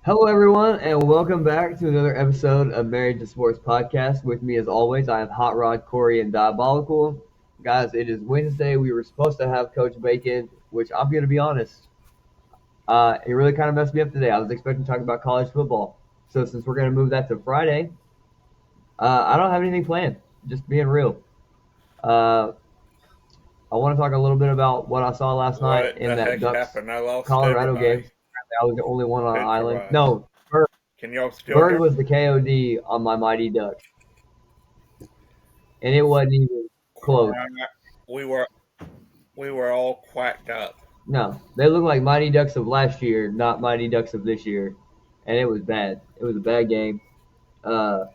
Hello, everyone, and welcome back to another episode of Married to Sports Podcast. With me, as always, I have Hot Rod, Corey, and Diabolical. Guys, it is Wednesday. We were supposed to have Coach Bacon, which I'm going to be honest, it really kind of messed me up today. I was expecting to talk about college football. So, since we're going to move that to Friday, I don't have anything planned, just being real. Uh, I want to talk a little bit about what I saw last night What in the that heck Ducks happened? I lost Colorado game. everybody. I was the only one on the Picture island. wise. No, Bird, Can y'all still Bird hear was me? the KOD on my Mighty Ducks. And it wasn't even close. Quack. We were we were all quacked up. No, they look like Mighty Ducks of last year, not Mighty Ducks of this year, and it was bad. It was a bad game. 4-1.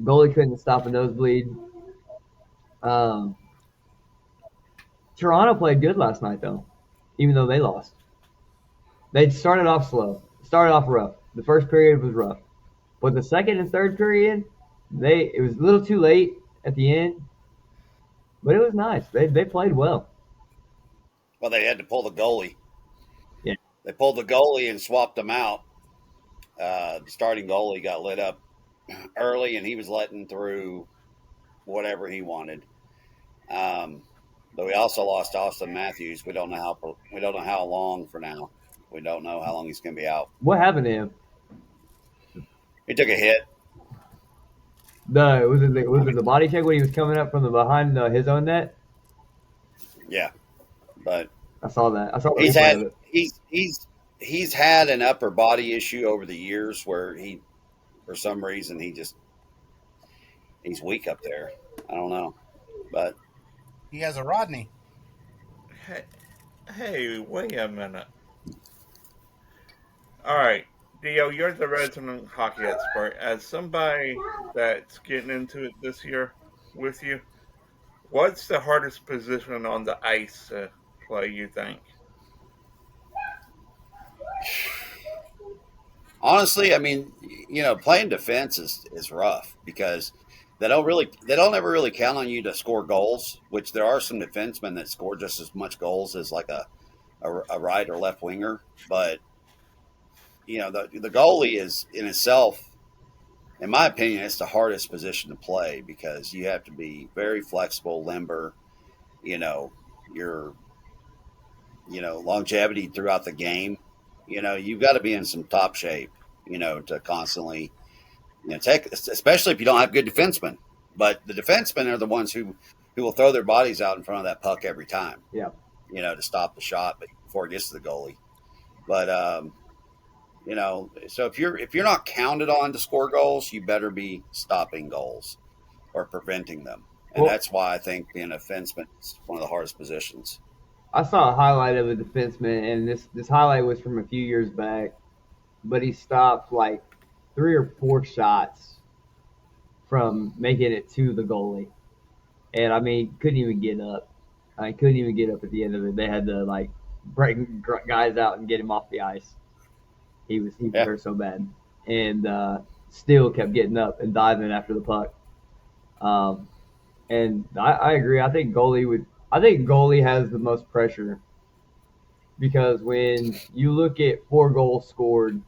Goalie couldn't stop a nosebleed. Um, Toronto played good last night though, even though they lost. They started off slow, started off rough. The first period was rough, but the second and third period, it was a little too late at the end, but it was nice. They played well. Well, they had to pull the goalie. Yeah. They pulled the goalie and swapped them out. The starting goalie got lit up early, and he was letting through whatever he wanted. Um, but we also lost Austin Matthews. We don't know how long for now. We don't know how long he's going to be out. What happened to him? He took a hit. Was it the body check when he was coming up from the behind his own net? Yeah, but I saw that. I saw the he's replay had of it. he's had an upper body issue over the years where he, for some reason, he's weak up there. I don't know, but He has a Rodney. Hey, hey, wait a minute. Alright. Dio, you're the resident hockey expert. As somebody that's getting into it this year with you, what's the hardest position on the ice to play, you think? honestly, I mean, playing defense is rough because they don't ever really count on you to score goals. Which there are some defensemen that score just as much goals as like a right or left winger, but the goalie is in itself, in my opinion, it's the hardest position to play because you have to be very flexible, limber. You know, your longevity throughout the game. You've got to be in some top shape. To constantly take, especially if you don't have good defensemen. But the defensemen are the ones who will throw their bodies out in front of that puck every time. Yeah. To stop the shot, but before it gets to the goalie. But so if you're not counted on to score goals, you better be stopping goals or preventing them. And Well, that's why I think being a defenseman is one of the hardest positions. I saw a highlight of a defenseman, and this highlight was from a few years back, but he stopped like 3 or 4 shots from making it to the goalie, and I mean couldn't even get up. I couldn't even get up at the end of it. They had to like break guys out and get him off the ice. He was Yeah. hurt so bad, and still kept getting up and diving after the puck. Um, and I agree. I think goalie has the most pressure because when you look at 4 goals scored,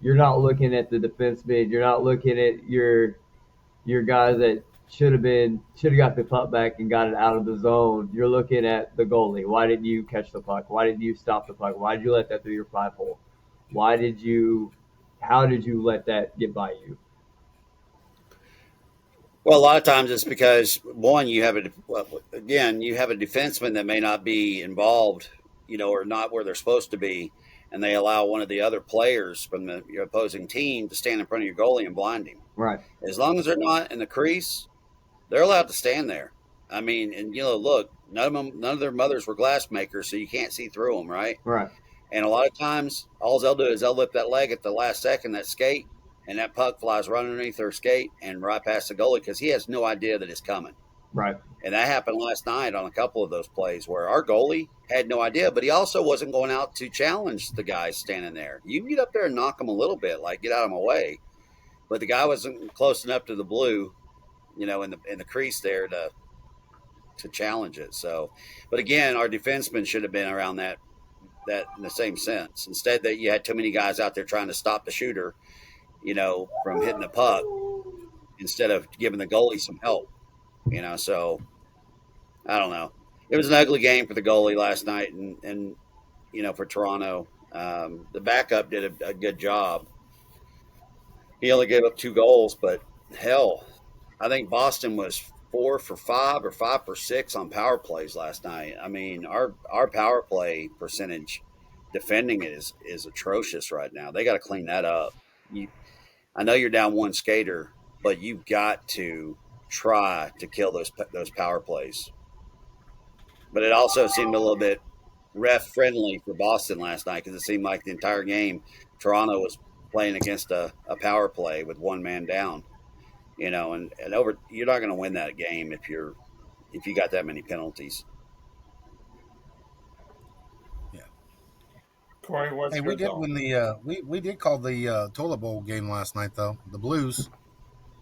you're not looking at the defenseman. You're not looking at your guys that should have got the puck back and got it out of the zone. You're looking at the goalie. Why didn't you catch the puck? Why didn't you stop the puck? Why did you let that through your 5 hole? Why did you? How did you let that get by you? Well, a lot of times it's because one, you have a defenseman that may not be involved, or not where they're supposed to be, and they allow one of the other players from your opposing team to stand in front of your goalie and blind him. Right. As long as they're not in the crease, they're allowed to stand there. I mean, and look, none of their mothers were glass makers, so you can't see through them, right? Right. And a lot of times, all they'll do is they'll lift that leg at the last second, that skate, and that puck flies right underneath their skate and right past the goalie because he has no idea that it's coming. Right. And that happened last night on a couple of those plays where our goalie had no idea, but he also wasn't going out to challenge the guys standing there. You can get up there and knock them a little bit, like get out of my way, but the guy wasn't close enough to the blue, in the crease there to challenge it. So, but again, our defensemen should have been around that that in the same sense. Instead, that you had too many guys out there trying to stop the shooter, from hitting the puck instead of giving the goalie some help. So I don't know. It was an ugly game for the goalie last night, and for Toronto, the backup did a good job. He only gave up 2 goals, but hell, I think Boston was 4 for 5 or 5 for 6 on power plays last night. I mean, our power play percentage defending it is atrocious right now. They got to clean that up. I know you're down one skater, but you've got to try to kill those power plays. But it also seemed a little bit ref friendly for Boston last night because it seemed like the entire game Toronto was playing against a power play with one man down. And over you're not going to win that game if you got that many penalties. Yeah. Corey, what's Hey, your we did thought? win the we did call the toilet bowl game last night though. The Blues.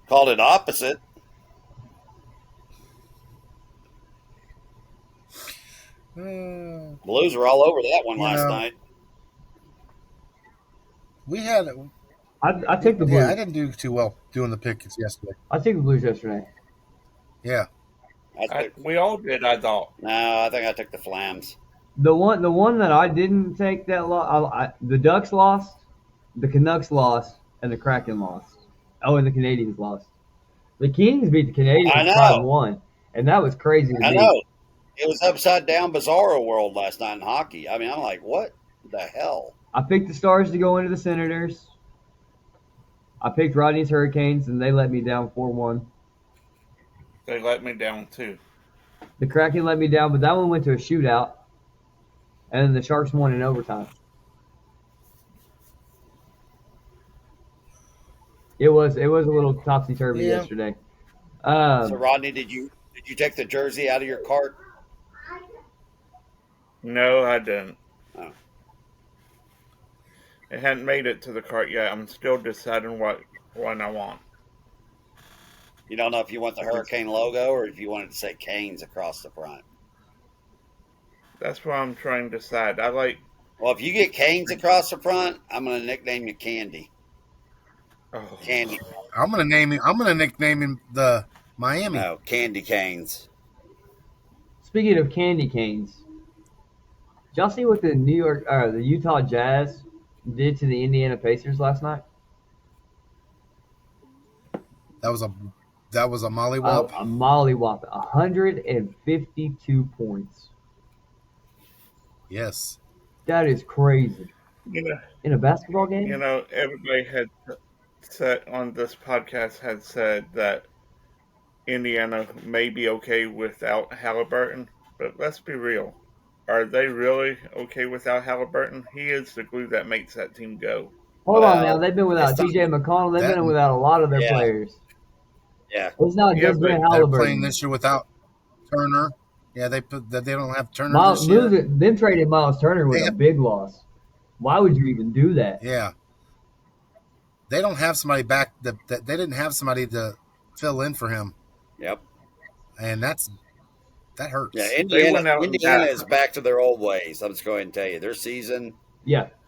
Called it opposite. Blues were all over that one last night. We had I took the Blues. yeah. I didn't do too well doing the pickets yesterday. I took the Blues yesterday. Yeah. We all did, I thought. No, I think I took the Flams. The one that I didn't take that the Ducks lost, the Canucks lost, and the Kraken lost. Oh, and the Canadians lost. The Kings beat the Canadians I know. 5-1, and that was crazy to I me. know. It was upside down bizarro world last night in hockey. I mean, I'm like, what the hell? I picked the Stars to go into the Senators. I picked Rodney's Hurricanes, and they let me down 4-1. They let me down too. The Kraken let me down, but that one went to a shootout, and then the Sharks won in overtime. It was a little topsy turvy Yeah. yesterday. So Rodney, did you take the jersey out of your cart? No, I didn't. Oh. It hadn't made it to the cart yet. I'm still deciding what one I want. You don't know if you want the Hurricane logo or if you want it to say Canes across the front. That's what I'm trying to decide. Well, if you get Canes across the front, I'm going to nickname you Candy. Oh, Candy. I'm gonna nickname him the Miami. No, Candy Canes. Speaking of candy canes, did y'all see what the the Utah Jazz did to the Indiana Pacers last night? That was a mollywop. A mollywop, 152 points. Yes. That is crazy. In a basketball game? Everybody had said on this podcast had said that Indiana may be okay without Halliburton, but let's be real. Are they really okay without Halliburton? He is the glue that makes that team go. Hold on now. They've been without TJ McConnell. They've been without a lot of their players. Yeah. It's not just been They're Halliburton. playing this year without Turner. Yeah, they don't have Turner this year. Them trading Miles Turner was a big loss. Why would you even do that? Yeah. They don't have somebody back that they didn't have somebody to fill in for him. Yep. And that hurts. Yeah, Indiana is back to their old ways. I'm just going to tell you. Their season,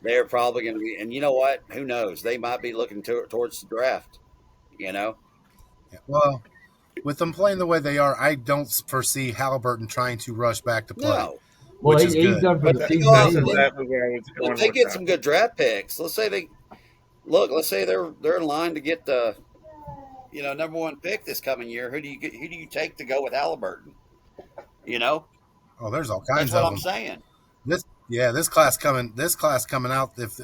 they're probably going to be – and you know what? Who knows? They might be looking towards the draft, Yeah, well, with them playing the way they are, I don't foresee Halliburton trying to rush back to play. No. Well, which is he's good. done for the season. That's exactly where I was going If they with get that. some good draft picks, let's say they're in line to get the number one pick this coming year. Who do you take to go with Halliburton? Oh, there's all kinds That's what of I'm them. saying. This class coming out. If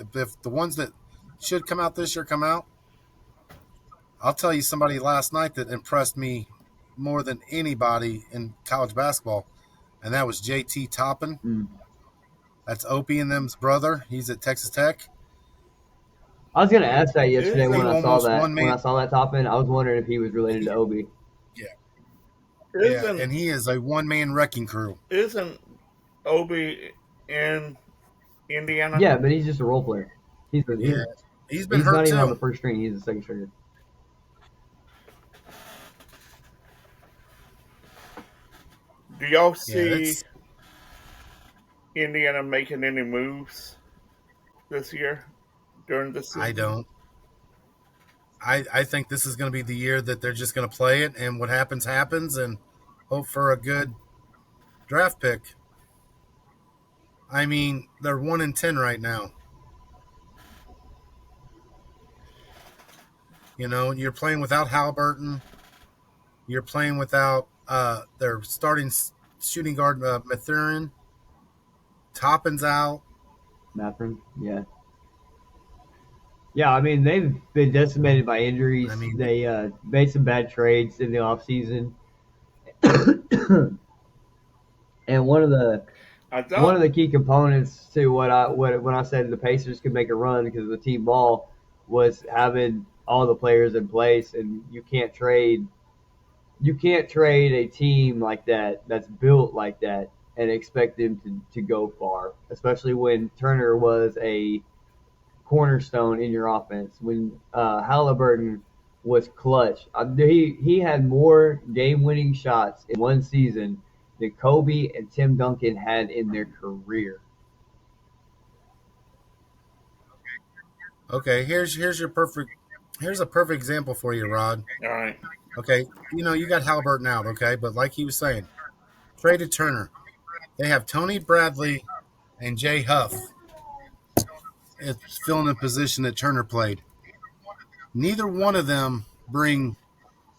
the ones that should come out this year come out, I'll tell you somebody last night that impressed me more than anybody in college basketball, and that was JT Toppin. Mm. That's Opie and them's brother. He's at Texas Tech. I was going to ask that yesterday when I saw almost that. one man- When I saw that top end, I was wondering if he was related to Obi. Yeah, and he is a one-man wrecking crew. Isn't Obi in Indiana? Yeah, but he's just a role player. He's He's been he's hurt not even on the too. first string. He's the second stringer. Do y'all see Indiana making any moves this year during the I season? don't. I think this is going to be the year that they're just going to play it, and what happens happens, and hope for a good draft pick. I mean, they're 1-10 right now. You know, you're playing without Halliburton. You're playing without their starting shooting guard Mathurin. Toppin's out. Matherin, yeah. Yeah, I mean, they've been decimated by I injuries. mean, They made some bad trades in the offseason. And I one thought of the key components to what when I said the Pacers could make a run because of the team ball was having all the players in place, and you can't trade a team like that that's built like that and expect them to go far, especially when Turner was a cornerstone in your offense. When Halliburton was clutch, he had more game-winning shots in one season than Kobe and Tim Duncan had in their career. okay, here's a perfect example for you, Rod. all right. Okay, you know you got Halliburton out. Okay, but like he was saying, traded Turner. They have Tony Bradley and Jay Huff filling a position that Turner played. Neither one of them bring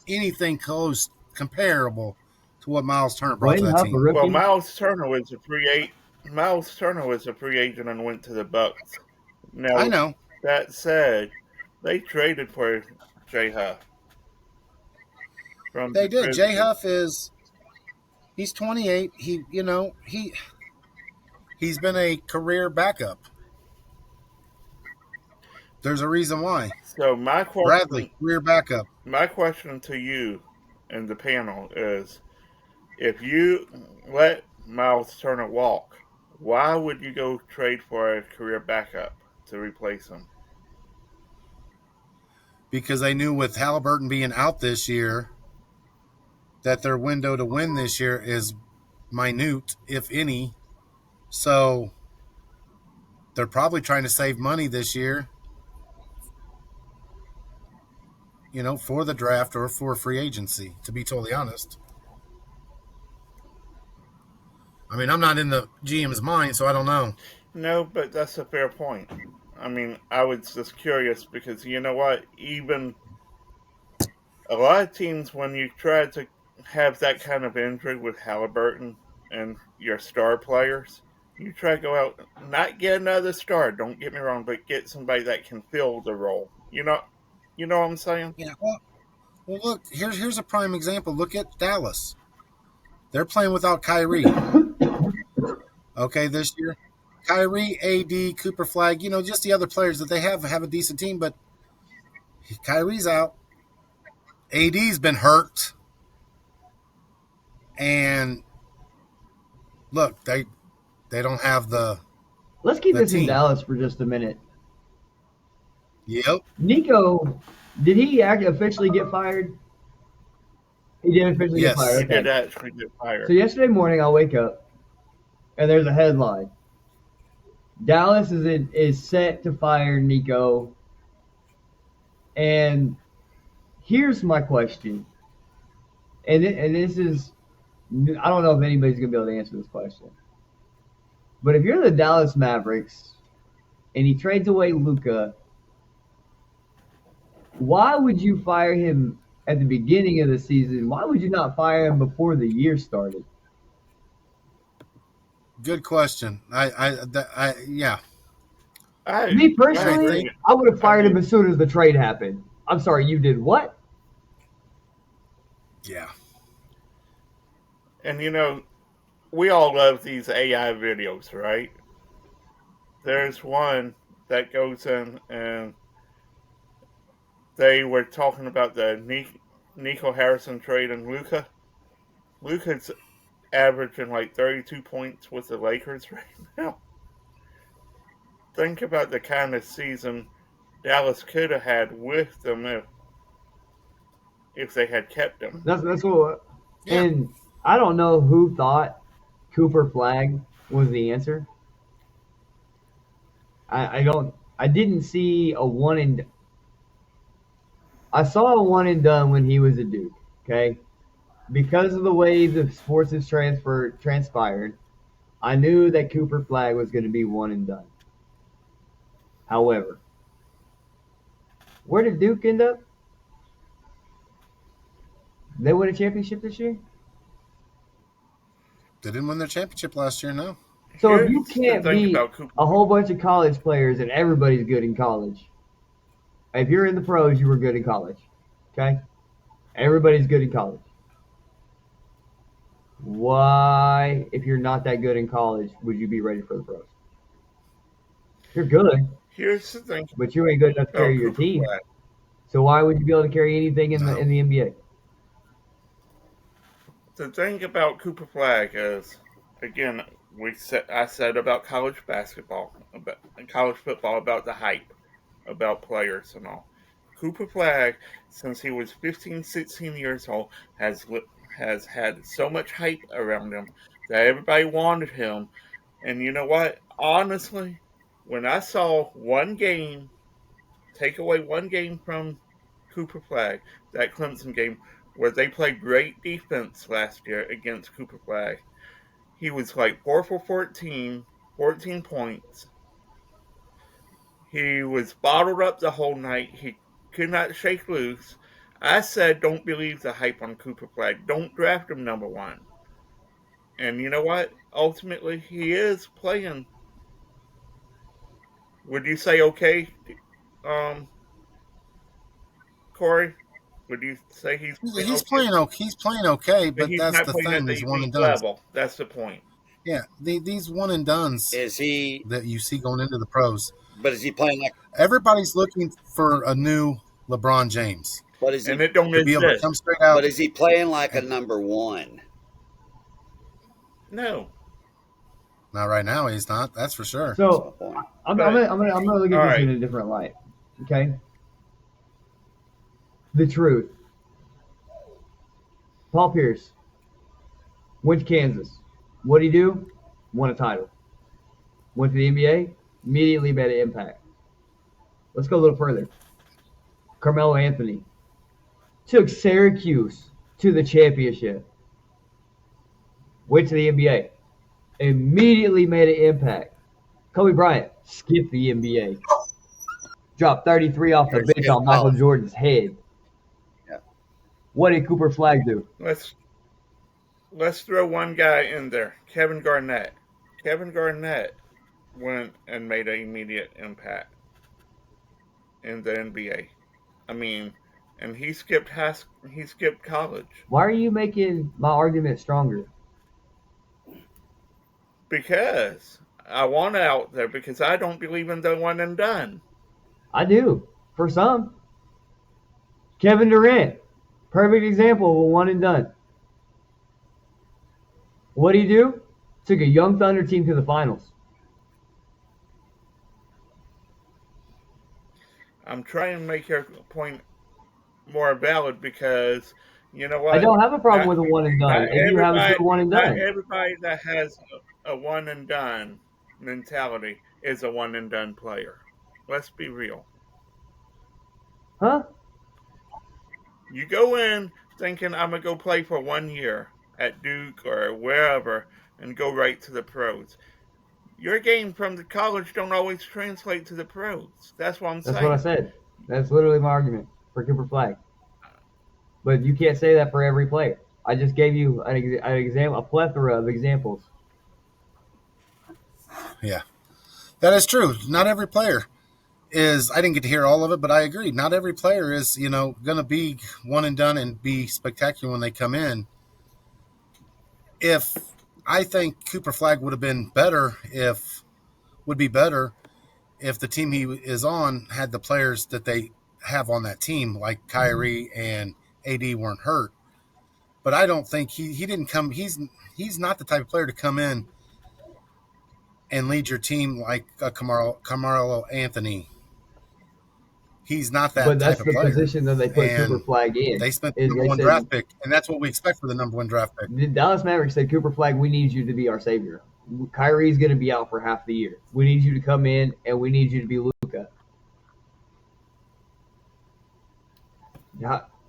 anything close comparable to what Miles Turner brought to Blaine that Huff, a team. Well, rookie. Miles Turner was a free agent and went to the Bucks. I Now know that said, they traded for Jay Huff from they the did. Jay Grizzlies. Huff he's 28. He's been a career backup. There's a reason why. So Bradley, career backup. my question to you and the panel is: if you let Miles Turner walk, why would you go trade for a career backup to replace him? Because they knew with Halliburton being out this year that their window to win this year is minute, if any. So they're probably trying to save money this year, you know, for the draft or for free agency, to be totally honest. I mean, I'm not in the GM's mind, so I don't know. No, but that's a fair point. I mean, I was just curious because you know what? Even a lot of teams, when you try to have that kind of injury with Halliburton and your star players, you try to go out, not get another star. Don't get me wrong, but get somebody that can fill the role. You know what I'm saying? Yeah. Well, look, here's a prime example. Look at Dallas. They're playing without Kyrie. Okay, this year, Kyrie, AD, Cooper Flag, you know, just the other players that they have a decent team, but Kyrie's out. AD's been hurt, and look, they don't have Let's keep the this in team. Dallas for just a minute. Yep. Nico, did he officially get fired? He did officially get Yes. He fired. did Okay. actually get fired. So yesterday morning, I wake up and there's a headline: Dallas is set to fire Nico. And here's my question, and this is, I don't know if anybody's gonna be able to answer this question, but if you're the Dallas Mavericks and he trades away Luka, why would you fire him at the beginning of the season? Why would you not fire him before the year started? Good question. Yeah. Me I personally, agree. I would have I fired him mean, as soon as the trade happened. I'm sorry, you did what? Yeah. and we all love these AI videos, right? There's one that goes in and they were talking about the Nico Harrison trade and Luca. Luca's averaging like 32 points with the Lakers right now. Think about the kind of season Dallas could have had with them if they had kept him. That's what. Yeah. And I don't know who thought Cooper Flag was the answer. I don't. I didn't see a one and. I saw a one and done when he was a Duke. Okay, because of the way the sports has transpired, I knew that Cooper Flag was going to be one and done. However, where did Duke end up? They win a championship this year. They didn't win their championship last year, no. So if you Here's the can't thing beat about Cooper. a whole bunch of college players and everybody's good in college, if you're in the pros, you were good in college. Okay? Everybody's good in college. Why, if you're not that good in college, would you be ready for the pros? You're good, Here's the thing but you ain't good enough to about carry your Cooper team. Flag. So why would you be able to carry anything in No. the NBA? The thing about Cooper Flag is, again, I said about college basketball, about college football, about the hype, about players and all. Cooper Flag, since he was 15, 16 years old, has had so much hype around him that everybody wanted him. And you know what? Honestly, when I saw one game, take away one game from Cooper Flag, that Clemson game, where they played great defense last year against Cooper Flag, he was like 4 for 14, 14 points. He was bottled up the whole night. He could not shake loose. I said, don't believe the hype on Cooper Flag. Don't draft him number one. And you know what? Ultimately, he is playing. Would you say okay, um, Corey? Would you say he's playing He's okay? playing okay. He's playing okay, But but he's that's not the playing at thing. the These one and elite dones. level. That's the point. Yeah, these one and dones Is he? that you see going into the pros. But is he playing like? Everybody's looking for a new LeBron James But is he? And it don't to be able to exist. come straight out. But is he playing like a number one? No. Not right now. He's not. That's for sure. That's So my point. I'm Right. gonna look at All this right. in a different light. Okay. The truth. Paul Pierce went to Kansas. What did he do? Won a title. Went to the NBA. Immediately made an impact. Let's go a little further. Carmelo Anthony took Syracuse to the championship. Went to the NBA. Immediately made an impact. Kobe Bryant skipped the NBA. Dropped 33 off the Or bench skipped on Michael college. Jordan's head. Yeah. What did Cooper Flag do? Let's throw one guy in there. Kevin Garnett. Kevin Garnett went and made an immediate impact in the NBA. I mean, and he skipped college Why are you making my argument stronger? because I want it out there because I don't believe in the one and done. I do. For some. Kevin Durant. Perfect example of a one and done. What did he do? Took a young Thunder team to the finals. I'm trying to make your point more valid because you know what? I don't have a problem Not- with a one and done. Not If you have a good one and not done. everybody that has a one and done mentality is a one and done player. Let's be real. Huh? You go in thinking I'm gonna go play for 1 year at Duke or wherever and go right to the pros. Your game from the college don't always translate to the pros. That's what I'm That's saying. what I said. That's literally my argument for Cooper Flag. But you can't say that for every player. I just gave you an example, a plethora of examples. Yeah, that is true. Not every player is. I didn't get to hear all of it, but I agree. Not every player is, going to be one and done and be spectacular when they come in. If I think Cooper Flag would be better if the team he is on had the players that they have on that team, like Kyrie and AD weren't hurt. But I don't think he didn't come. He's not the type of player to come in and lead your team like Carmelo Anthony. He's not that But that's type of the player. position that they put And Cooper Flag in. They spent Is the number they one said- draft pick, and that's what we expect for the number one draft pick. The Dallas Mavericks said, Cooper Flag, we need you to be our savior. Kyrie's going to be out for half the year. We need you to come in, and we need you to be Luka.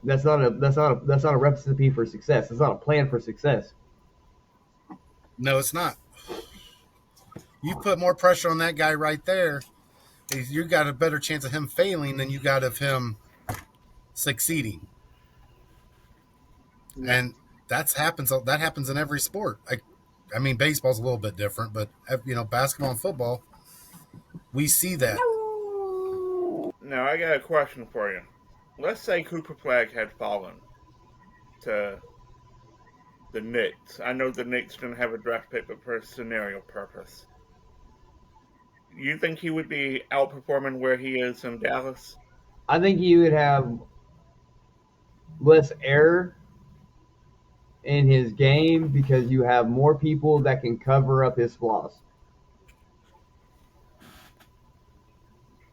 That's not a recipe for success. That's not a plan for success. No, it's not. You put more pressure on that guy right there. You got a better chance of him failing than you got of him succeeding. And that happens in every sport. I mean, baseball's a little bit different, but basketball and football, we see that. Now, I got a question for you. Let's say Cooper Flag had fallen to the Knicks. I know the Knicks didn't have a draft pick, but for a scenario purpose. You think he would be outperforming where he is in Dallas? I think he would have less error in his game because you have more people that can cover up his flaws.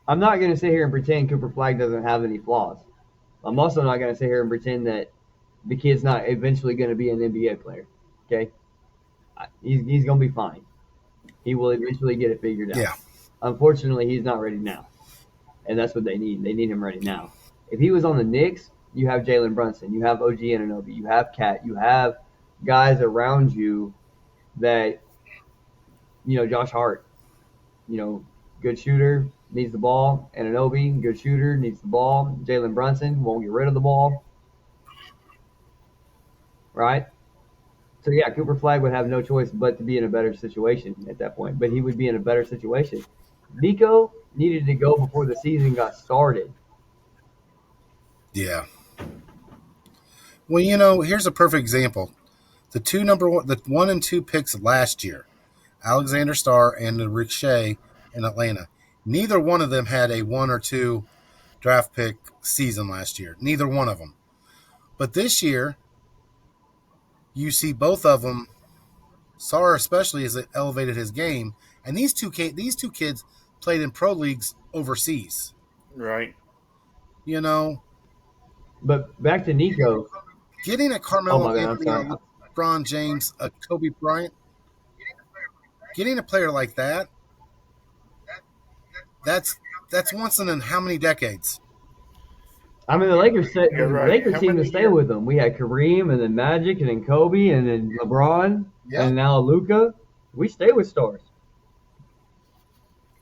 I'm not going to sit here and pretend Cooper Flag doesn't have any flaws. I'm also not going to sit here and pretend that the kid's not eventually going to be an NBA player. Okay? He's going to be fine. He will eventually get it figured out. Yeah. Unfortunately, he's not ready now. And that's what they need. They need him ready now. If he was on the Knicks, you have Jalen Brunson, you have OG Anunoby, you have Cat, you have guys around you that, Josh Hart, good shooter, needs the ball. Anunoby, good shooter, needs the ball. Jalen Brunson won't get rid of the ball. Right? So, yeah, Cooper Flag would have no choice but to be in a better situation at that point. But he would be in a better situation. Nico needed to go before the season got started. Yeah. Well, here's a perfect example. The 1 and 2 picks last year, Alexander Starr and Rick Shea in Atlanta. Neither one of them had a 1 or 2 draft pick season last year. Neither one of them. But this year, you see both of them. Sarr especially has elevated his game, and these two kids played in pro leagues overseas. Right. But back to Nico. Getting a Carmelo God, Anthony, a LeBron James, a Kobe Bryant, getting a player like that, that's once in how many decades? I mean, the Lakers right. Lakers seem to stay with them. We had Kareem, and then Magic, and then Kobe, and then LeBron, and now Luka. We stay with stars.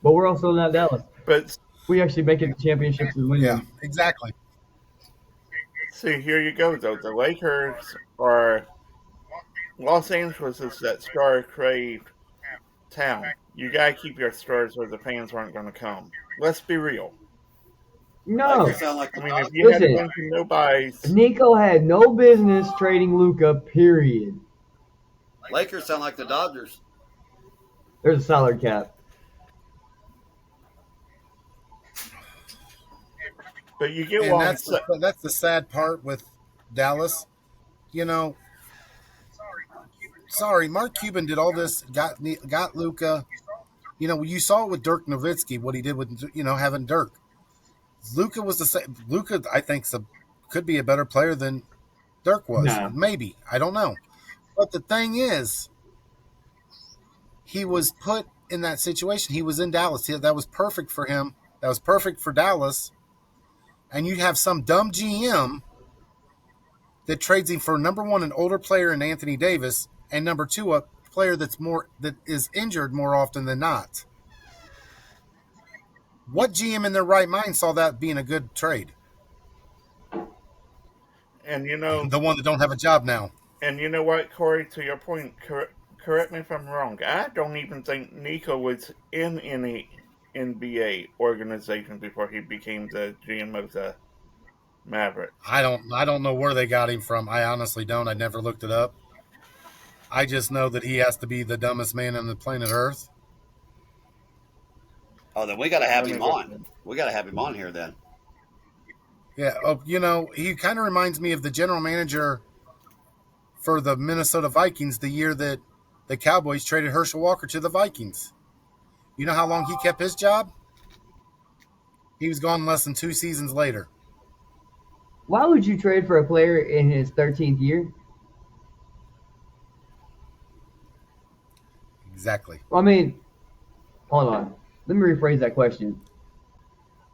But we're also not Dallas. But we actually make it to championships and win. Yeah, exactly. See, here you go, though. The Lakers are Los Angeles is that star-craved town. You gotta keep your stars or the fans aren't gonna come. Let's be real. No. If you had a bunch of nobodies. Nico had no business trading Luka, period. Lakers sound like the Dodgers. There's a salary cap. But you get one. That's the sad part with Dallas. Sorry, Mark Cuban did all this, got Luka. You saw it with Dirk Nowitzki, what he did with having Dirk. Luka was the same. Luka, I think, could be a better player than Dirk was. No. Maybe, I don't know. But the thing is, he was put in that situation. He was in Dallas. That was perfect for him. That was perfect for Dallas. And you have some dumb GM that trades him for number one, an older player in Anthony Davis, and number two, a player that is injured more often than not. What GM in their right mind saw that being a good trade? And the one that don't have a job now. And you know what, Corey? To your point, correct me if I'm wrong. I don't even think Nico was in any NBA organization before he became the GM of the Mavericks. I don't know where they got him from. I honestly don't. I never looked it up. I just know that he has to be the dumbest man on the planet Earth. Oh, then we got to have him on. We got to have him on here then. Yeah. Oh, he kind of reminds me of the general manager for the Minnesota Vikings the year that the Cowboys traded Herschel Walker to the Vikings. You know how long he kept his job? He was gone less than 2 seasons later. Why would you trade for a player in his 13th year? Exactly. I mean, hold on. Let me rephrase that question.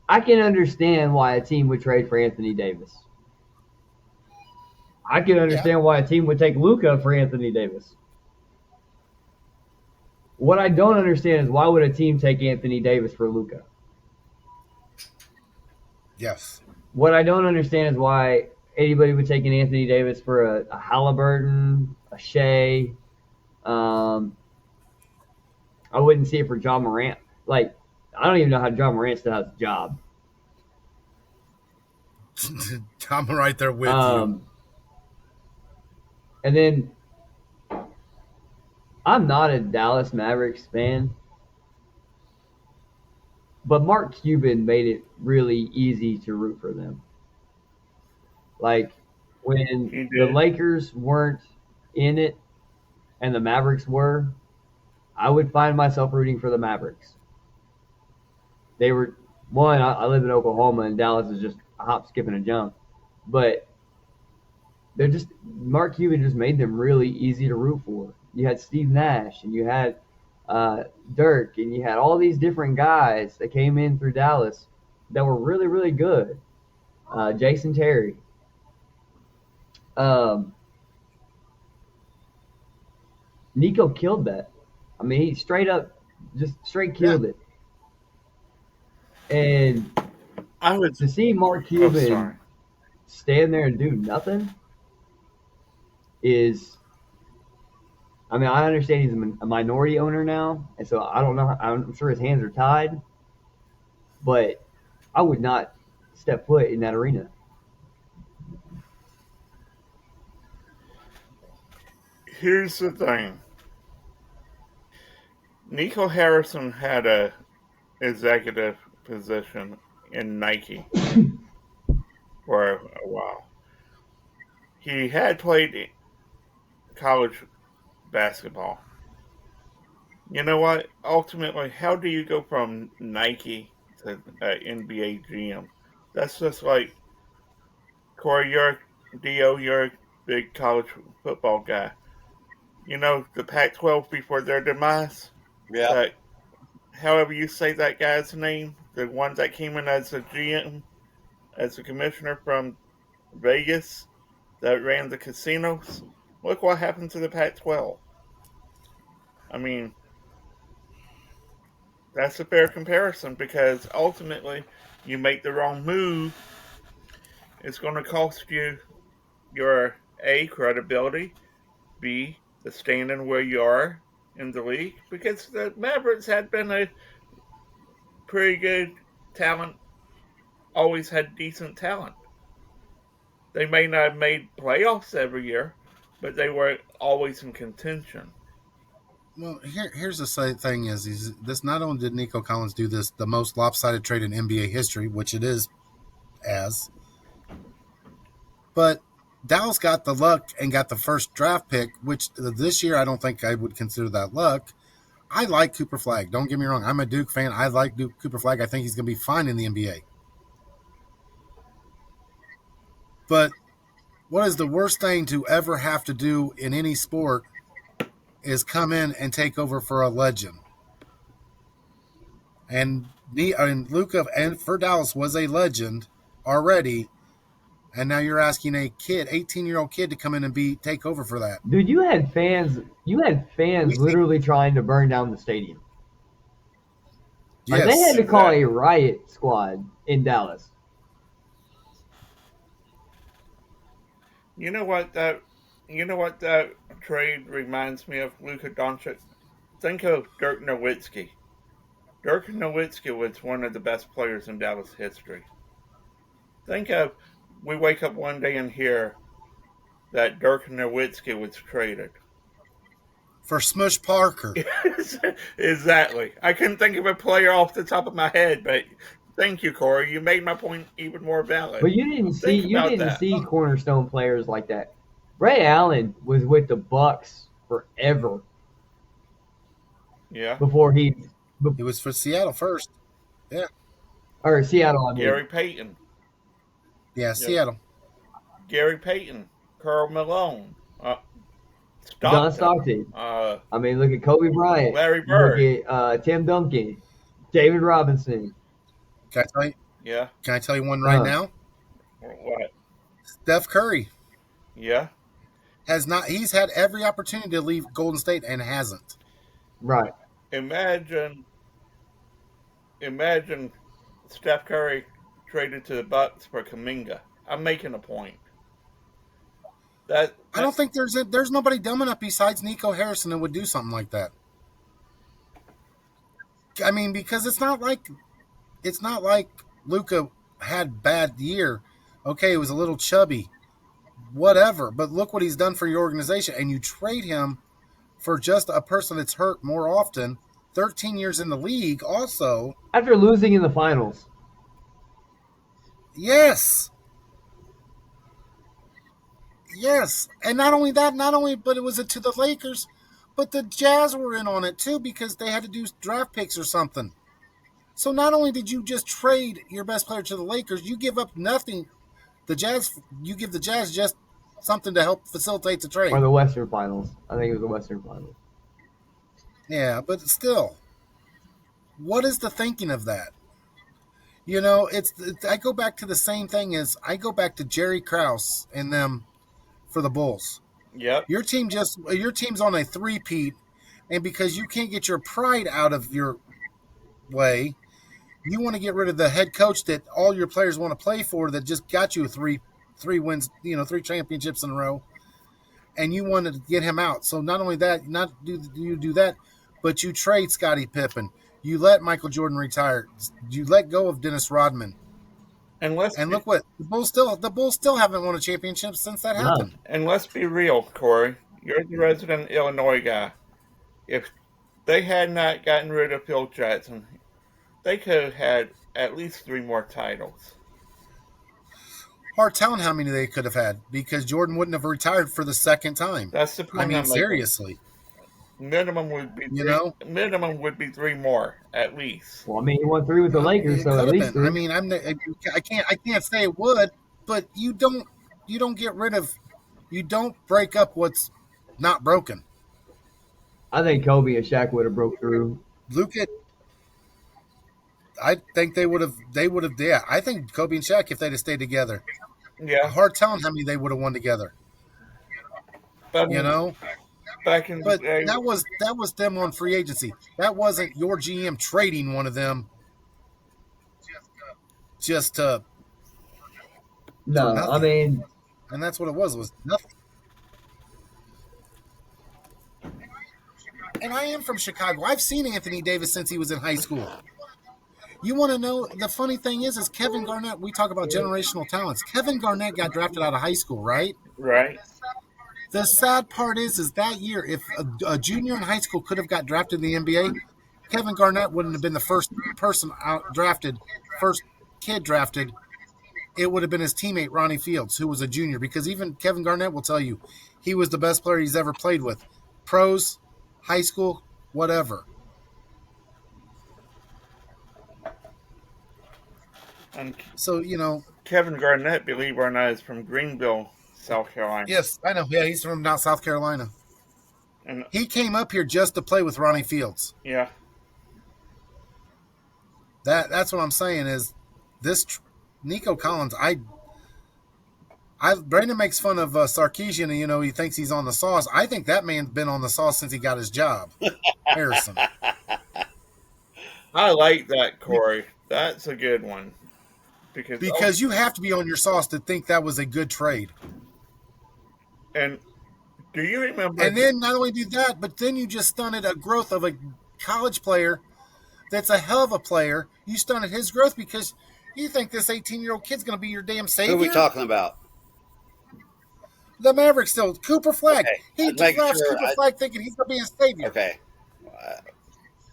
I can understand why a team would trade for Anthony Davis. I can Yeah. understand why a team would take Luka for Anthony Davis. What I don't understand is why would a team take Anthony Davis for Luka? Yes. What I don't understand is why anybody would take an Anthony Davis for a Halliburton, a Shea. Um, I wouldn't see it for John Morant. Like, I don't even know how John Morant still has a job. I'm right there with you. Um, and then I'm not a Dallas Mavericks fan, but Mark Cuban made it really easy to root for them. Like when He the did. Lakers weren't in it and the Mavericks were, I would find myself rooting for the Mavericks. They were one. I live in Oklahoma, and Dallas is just a hop, skip, and a jump. But they're just Mark Cuban just made them really easy to root for. You had Steve Nash, and you had Dirk, and you had all these different guys that came in through Dallas that were really, really good. Jason Terry. Um, Nico killed that. I mean, he straight up, just straight Yeah. killed it. And I was. to see Mark Oh, sorry. Cuban stand there and do nothing is, I mean, I understand he's a minority owner now, and so I don't know. I'm sure his hands are tied, but I would not step foot in that arena. Here's the thing. Nico Harrison had a executive position in Nike for a while. He had played college basketball. You know what? Ultimately, how do you go from Nike to NBA GM? That's just like Corey, you're a big college football guy. You know the Pac-12 before their demise. Yeah. That, however you say that guy's name, the one that came in as a GM, as a commissioner from Vegas, that ran the casinos. Look what happened to the Pac-12. I mean, that's a fair comparison because ultimately, you make the wrong move, it's going to cost you your A, credibility, B, the standing where you are in the league because the Mavericks had been a pretty good talent, always had decent talent. They may not have made playoffs every year, but they were always in contention. Well, here's the thing: is this not only did Nico Collins do this the most lopsided trade in NBA history, which it is as, but Dallas got the luck and got the first draft pick, which this year I don't think I would consider that luck. I like Cooper Flag. Don't get me wrong. I'm a Duke fan. I like Cooper Flag. I think he's going to be fine in the NBA. But what is the worst thing to ever have to do in any sport is come in and take over for a legend. And Luka and for Dallas was a legend already, and now you're asking a kid, 18-year-old kid, to come in and take over for that. Dude, you had We fans think literally trying to burn down the stadium. Like they had yes, to call a Exactly. riot squad in Dallas. You know what that that trade reminds me of Luka Doncic. Think of Dirk Nowitzki. Dirk Nowitzki was one of the best players in Dallas history. Think of we wake up one day and hear that Dirk Nowitzki was traded. for Smush Parker. Exactly. I couldn't think of a player off the top of my head, but thank you, Corey. You made my point even more valid. But Think you about didn't that. see cornerstone players like that. Ray Allen was with the Bucks forever Yeah. before he It was for Seattle first. Yeah, or Seattle, I mean. Gary Payton. yeah, Yep. Seattle. Gary Payton. Carl Malone. Stockton. Stockton. Uh, I mean, look at Kobe Bryant. Larry Look Bird. at Tim Duncan, David Robinson. Can I tell you? Yeah. Can I tell you one right now? What? Steph Curry Yeah. has not. He's had every opportunity to leave Golden State and hasn't. Right. Imagine Steph Curry traded to the Bucks for Kuminga. I'm making a point. I don't think there's nobody dumb enough besides Nico Harrison that would do something like that. I mean, because it's not like Luka had bad year. Okay, it was a little chubby, whatever. But look what he's done for your organization, and you trade him for just a person that's hurt more often. 13 years in the league, also. After losing in the finals. Yes. Yes, and not only that, but it was to the Lakers, but the Jazz were in on it too because they had to do draft picks or something. So not only did you just trade your best player to the Lakers, you give up nothing. You give the Jazz just something to help facilitate the trade. Or the Western Finals. I think it was the Western Finals. Yeah, but still, what is the thinking of that? You know, I go back to the same thing as I go back to Jerry Krause and them for the Bulls. Yep. Your team's on a three-peat, and because you can't get your pride out of your way, you want to get rid of the head coach that all your players want to play for that just got you three wins, 3 championships in a row, and you wanted to get him out. So not only that, not do you do that, but you trade Scottie Pippen. You let Michael Jordan retire. You let go of Dennis Rodman. And look what the Bulls still haven't won a championship since that happened. And let's be real, Corey. You're the resident Illinois guy. If they had not gotten rid of Phil Jackson, they could have had at least 3 more titles. Hard telling how many they could have had because Jordan wouldn't have retired for the second time. That's the point. I mean, seriously. Minimum would be minimum would be 3 more at least. Well, I mean, he won 3 with the Lakers, so at least 3. I mean, I can't say it would, but you don't break up what's not broken. I think Kobe and Shaq would have broke through. Luka, I think they would have. Yeah, I think Kobe and Shaq, if they'd have stayed together, yeah, hard telling how many they would have won together. But, back in but the day, that was them on free agency. That wasn't your GM trading one of them. Just to No, I mean, and that's what it was nothing. And I am from Chicago. I've seen Anthony Davis since he was in high school. You want to know, the funny thing is Kevin Garnett, we talk about generational talents. Kevin Garnett got drafted out of high school, right? right? The sad part is that year, if a junior in high school could have got drafted in the NBA, Kevin Garnett wouldn't have been the first person first kid drafted. It would have been his teammate, Ronnie Fields, who was a junior, because even Kevin Garnett will tell you he was the best player he's ever played with. Pros, high school, whatever. And So, Kevin Garnett, believe it or not, is from Greenville, South Carolina. yes, I know. Yeah, he's from South Carolina. And He came up here just to play with Ronnie Fields. yeah, That's what I'm saying is this Nico Collins. Brandon makes fun of Sarkisian, and he thinks he's on the sauce. I think that man's been on the sauce since he got his job. Harrison. I like that, Corey. That's a good one. Because you have to be on your sauce to think that was a good trade. And do you remember? And then not only do that, but then you just stunted a growth of a college player that's a hell of a player. You stunted his growth because you think this 18-year-old kid's going to be your damn savior. Who are we talking about? The Mavericks still. Cooper Flag. Okay. He drafts Cooper Flag thinking he's going to be his savior. Okay.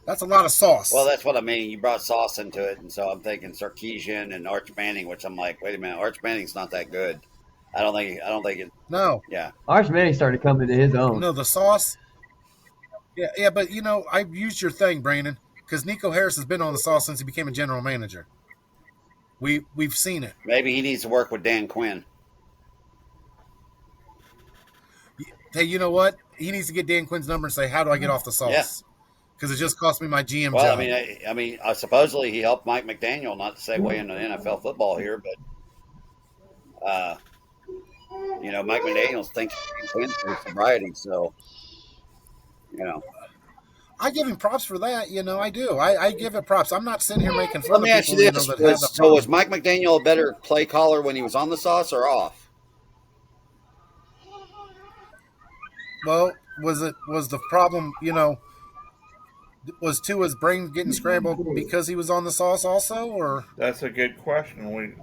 That's a lot of sauce. Well, that's what I mean. You brought sauce into it, and so I'm thinking Sarkisian and Arch Manning, which I'm like, wait a minute, Arch Manning's not that good. I don't think it. No. Yeah. Arch Manning started coming to his own. No, the sauce. Yeah, but I used your thing, Brandon, because Nico Harris has been on the sauce since he became a general manager. We've seen it. Maybe he needs to work with Dan Quinn. Hey, you know what? he needs to get Dan Quinn's number and say, "How do I get off the Yeah. sauce?" Because it just cost me my GM Well, job. I mean, supposedly he helped Mike McDaniel, not to segue into NFL football here, but Mike McDaniel thinks he can win through sobriety. So, you know, I give him props for that. I do. I give it props. I'm not sitting here making fun let of me ask you people, this: that have the so was problem. Mike McDaniel a better play caller when he was on the sauce or off? Well, was the problem? Was Tua's brain getting scrambled because he was on the sauce also, or That's a good question. We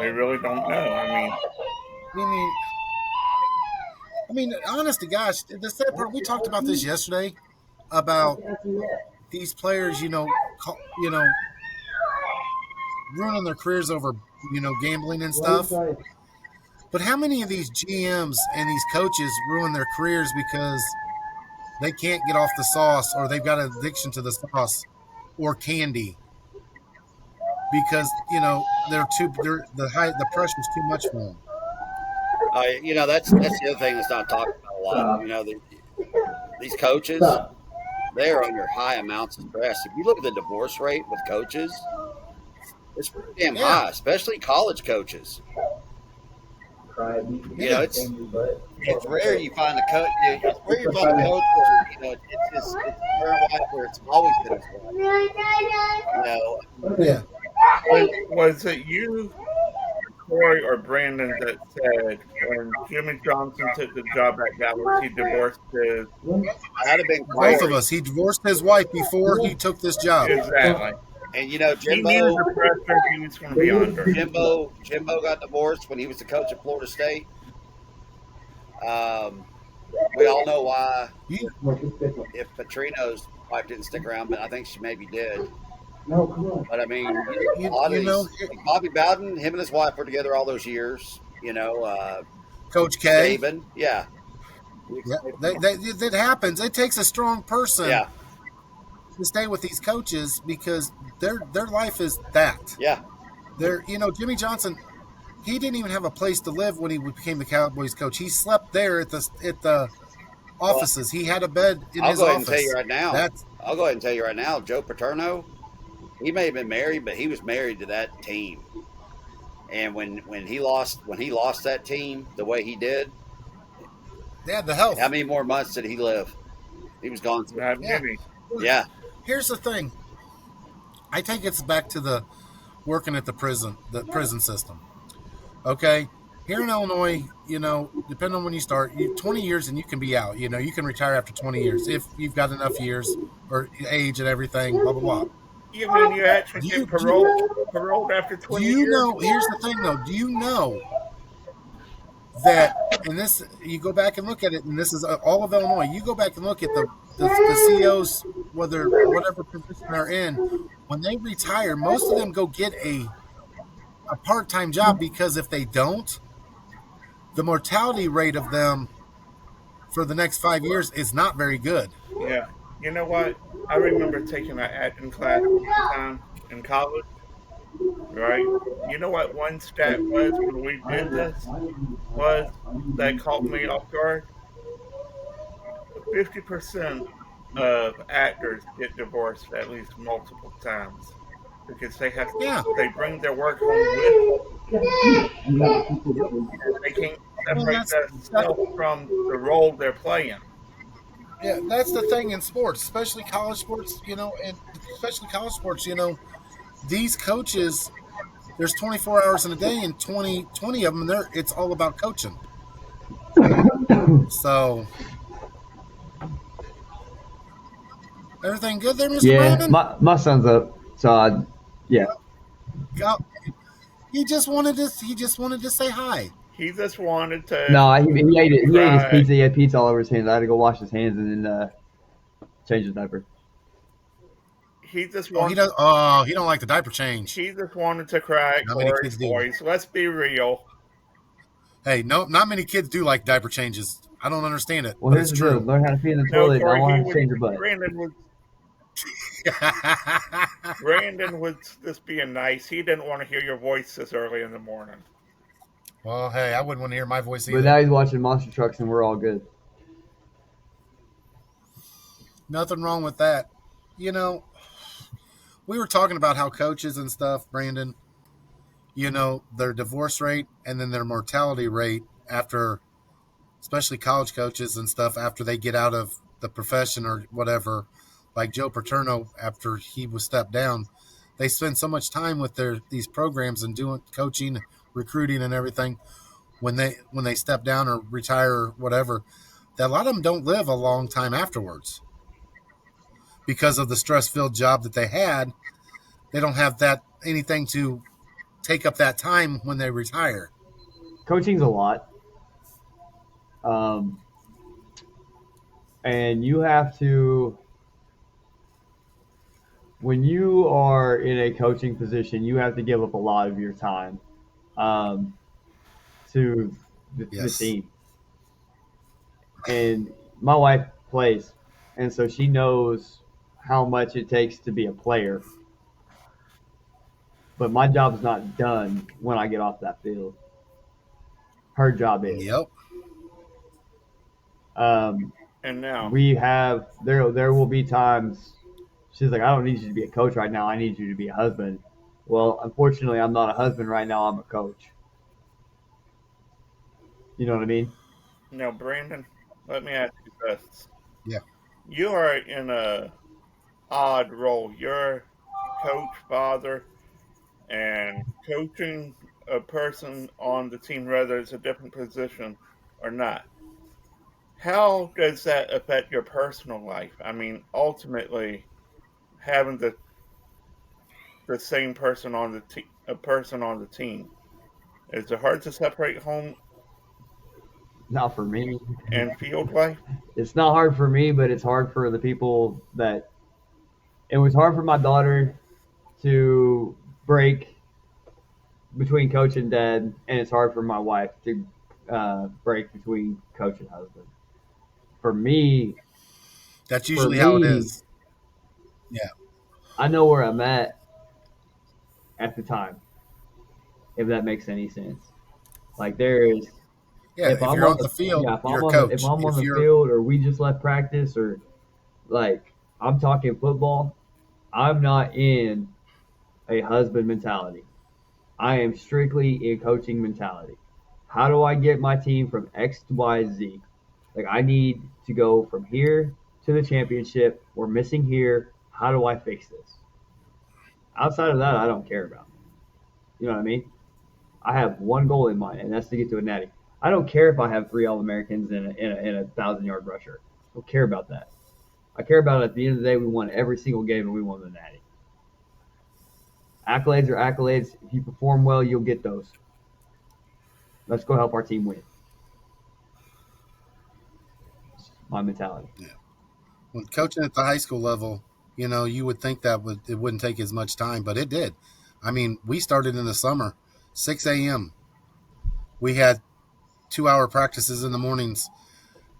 really don't know. I mean, I mean, honest to gosh, the sad part, we talked about this yesterday about these players, ruining their careers over, gambling and stuff. But how many of these GMs and these coaches ruin their careers because they can't get off the sauce, or they've got an addiction to the sauce or candy because the pressure's too much for them. That's the other thing that's not talked about a lot. These coaches, they are under high amounts of stress. If you look at the divorce rate with coaches, it's pretty damn Yeah. high, especially college coaches. It's rare you find a coach. It's rare you find a coach where it's their wife, where it's always been his wife. Yeah. was it you, Troy, or Brandon that said when Jimmy Johnson took the job at Dallas, he divorced his? That'd have been Both of great. us. He divorced his wife before he took this job. Exactly. And He knew Jimbo, the pressure he was going to be under. Jimbo got divorced when he was the coach at Florida State. We all know why. If Petrino's wife didn't stick around, but I think she maybe did. But I mean, a lot of these, like Bobby Bowden, him and his wife were together all those years. Coach K. Saban, yeah. Yeah, that happens. It takes a strong person Yeah, to stay with these coaches because their life is that. yeah. Jimmy Johnson, he didn't even have a place to live when he became the Cowboys coach. He slept there at the offices. He had a bed in I'll his go ahead office. and tell you right now. That's I'll go ahead and tell you right now. Joe Paterno, he may have been married, but he was married to that team. And when he lost that team the way he did, the health. how many more months did he live? He was gone. Not Yeah. many. Yeah, Here's the thing. I take it back to the working at the prison system. Okay, here in Illinois, depending on when you start, 20 years and you can be out. You can retire after 20 years if you've got enough years or age and everything. Blah blah blah. Even you actually get paroled after 20 Do you years. know? Here's the thing, though. Do you know that? And this, you go back and look at it, and this is all of Illinois. You go back and look at the CEOs, whatever position they're in, when they retire, most of them go get a part-time job because if they don't, the mortality rate of them for the next 5 years is not very good. Yeah. You know what? I remember taking an acting class one time in college. Right? You know what one stat was when we did this? Was that caught me off guard? 50% of actors get divorced at least multiple times because Yeah. they bring their work home with them. They can't separate themselves from the role they're playing. Yeah, that's the thing in sports, especially college sports. These coaches, there's 24 hours in a day, and 20 of them, it's all about coaching. So, everything good there, Mr. Yeah, Brandon? my son's up, so yeah. He just wanted to say hi. He just wanted to. No, he ate it. He ate his Right. pizza. He had pizza all over his hands. I had to go wash his hands and then change his diaper. He just Oh, wanted. he don't like the diaper change. He just wanted to cry at Not many Corey's kids do. voice. Let's be real. Hey, no, not many kids do like diaper changes. I don't understand it, Well, but here's it's the deal: true. learn how to pee in the No, toilet. Corey, Don't want to change your butt. Brandon was just being nice. He didn't want to hear your voice this early in the morning. Well, hey, I wouldn't want to hear my voice either. But now he's watching monster trucks, and we're all good. Nothing wrong with that. You know, we were talking about how coaches and stuff, Brandon, their divorce rate and then their mortality rate after, especially college coaches and stuff, after they get out of the profession or whatever, like Joe Paterno, after he was stepped down, they spend so much time with these programs and doing coaching, recruiting, and everything. When they step down or retire or whatever, that a lot of them don't live a long time afterwards because of the stress-filled job that they had. They don't have that anything to take up that time when they retire. Coaching's a lot. Um, and you have to, when you are in a coaching position, you have to give up a lot of your time um, to the Yes. team. And my wife plays, and so she knows how much it takes to be a player. But my job's not done when I get off that field. Her job is. Yep. And now, We have there will be times she's like, I don't need you to be a coach right now. I need you to be a husband. Well, unfortunately, I'm not a husband right now. I'm a coach. You know what I mean? now, Brandon, let me ask you this. Yeah. You are in a odd role. You're coach, father, and coaching a person on the team, whether it's a different position or not. How does that affect your personal life? I mean, ultimately, having the same person on a person on the team, is it hard to separate home Not for me. and field life? It's not hard for me, but it's hard for the people that. It was hard for my daughter to break between coach and dad, and it's hard for my wife to break between coach and husband. For me, That's for usually how it me, is. Yeah. I know where I'm at the time, if that makes any sense. Like there is, Yeah. If I'm you're on on the field, yeah, if I'm you're a on coach. if I'm on If the you're field or we just left practice or like I'm talking football, I'm not in a husband mentality. I am strictly in coaching mentality. How do I get my team from X to Y Z? Like I need to go from here to the championship. We're missing here. How do I fix this? Outside of that, I don't care about. You know what I mean? I have one goal in mind, and that's to get to a natty. I don't care if I have three All Americans and a 1,000 yard rusher. I don't care about that. I care about at the end of the day, we won every single game and we won the natty. Accolades are accolades. If you perform well, you'll get those. Let's go help our team win. It's my mentality. when coaching at the high school level, you would think that it wouldn't take as much time, but it did. I mean, we started in the summer, 6 a.m. We had 2-hour practices in the mornings,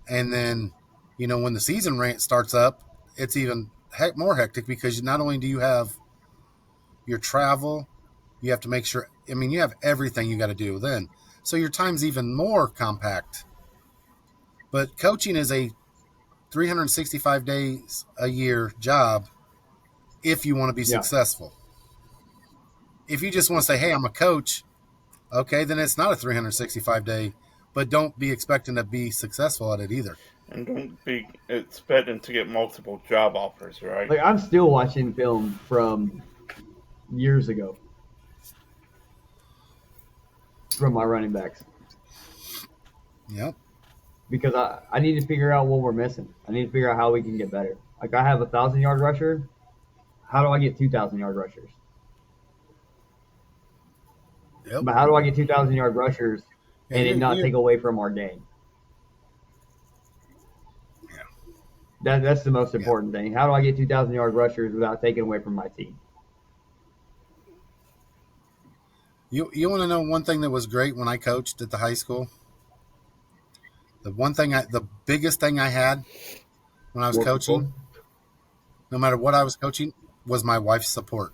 and then, when the season starts up, it's even more hectic because not only do you have your travel, you have to make sure. I mean, you have everything you got to do then, so your time's even more compact. But coaching is a 365 days a year job if you want to be Yeah. successful. If you just want to say, hey, I'm a coach, okay, then it's not a 365 day, but don't be expecting to be successful at it either. And don't be expecting to get multiple job offers, right? Like I'm still watching film from years ago from my running backs Yep. because I need to figure out what we're missing. I need to figure out how we can get better. Like I have a 1,000 yard rusher. How do I get 2,000 yard rushers? Yep. But how do I get 2,000 yard rushers Yeah, and it not you- take away from our game? Yeah. That's the most important thing. How do I get 2,000 yard rushers without taking away from my team? You want to know one thing that was great when I coached at the high school? The biggest thing I had when I was More coaching, people? no matter what I was coaching, was my wife's support.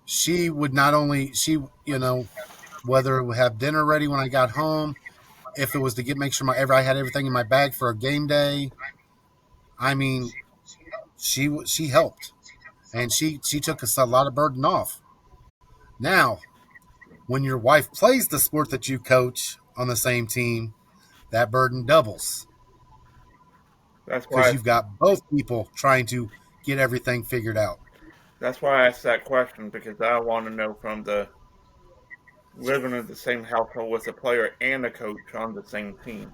She would not only whether it would have dinner ready when I got home, if it was to make sure I had everything in my bag for a game day, I mean, she helped, and she took us a lot of burden off. Now, when your wife plays the sport that you coach on the same team, that burden doubles That's because why you've got both people trying to get everything figured out. that's why I asked that question, because I want to know from the living in the same household with a player and a coach on the same team.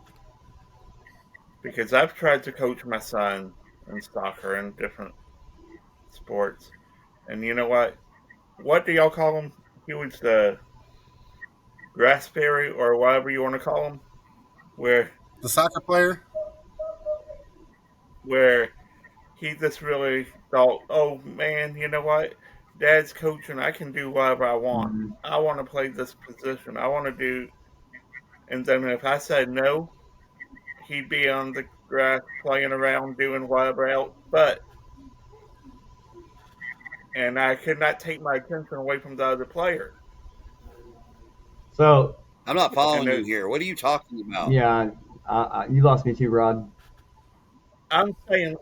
Because I've tried to coach my son in soccer and different sports, and you know what? What do y'all call him? He was the grass fairy or whatever you want to call him, where The soccer player, where he just really thought, oh man, you know what? Dad's coaching. I can do whatever I want. Mhm. I want to play this position. I want to do. And then if I said no, he'd be on the grass playing around doing whatever else. And I could not take my attention away from the other player. So I'm not And following you here. What are you talking about? yeah, you lost me too, Rod. I'm saying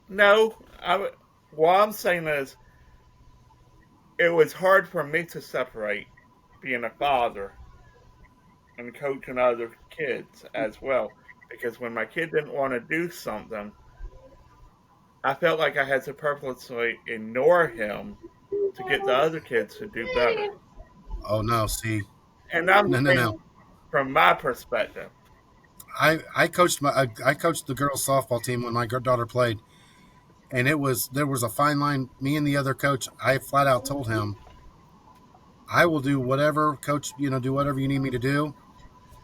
no. What I'm saying is, it was hard for me to separate being a father and coaching other kids as well. Because when my kid didn't want to do something, I felt like I had to purposely ignore him to get the other kids to do better. oh no, see, And I'm no, no, saying no. from my perspective. I coached the girls softball team when my daughter played, and there was a fine line. Me and the other coach, I flat out told him, I will do whatever, coach. Do whatever you need me to do.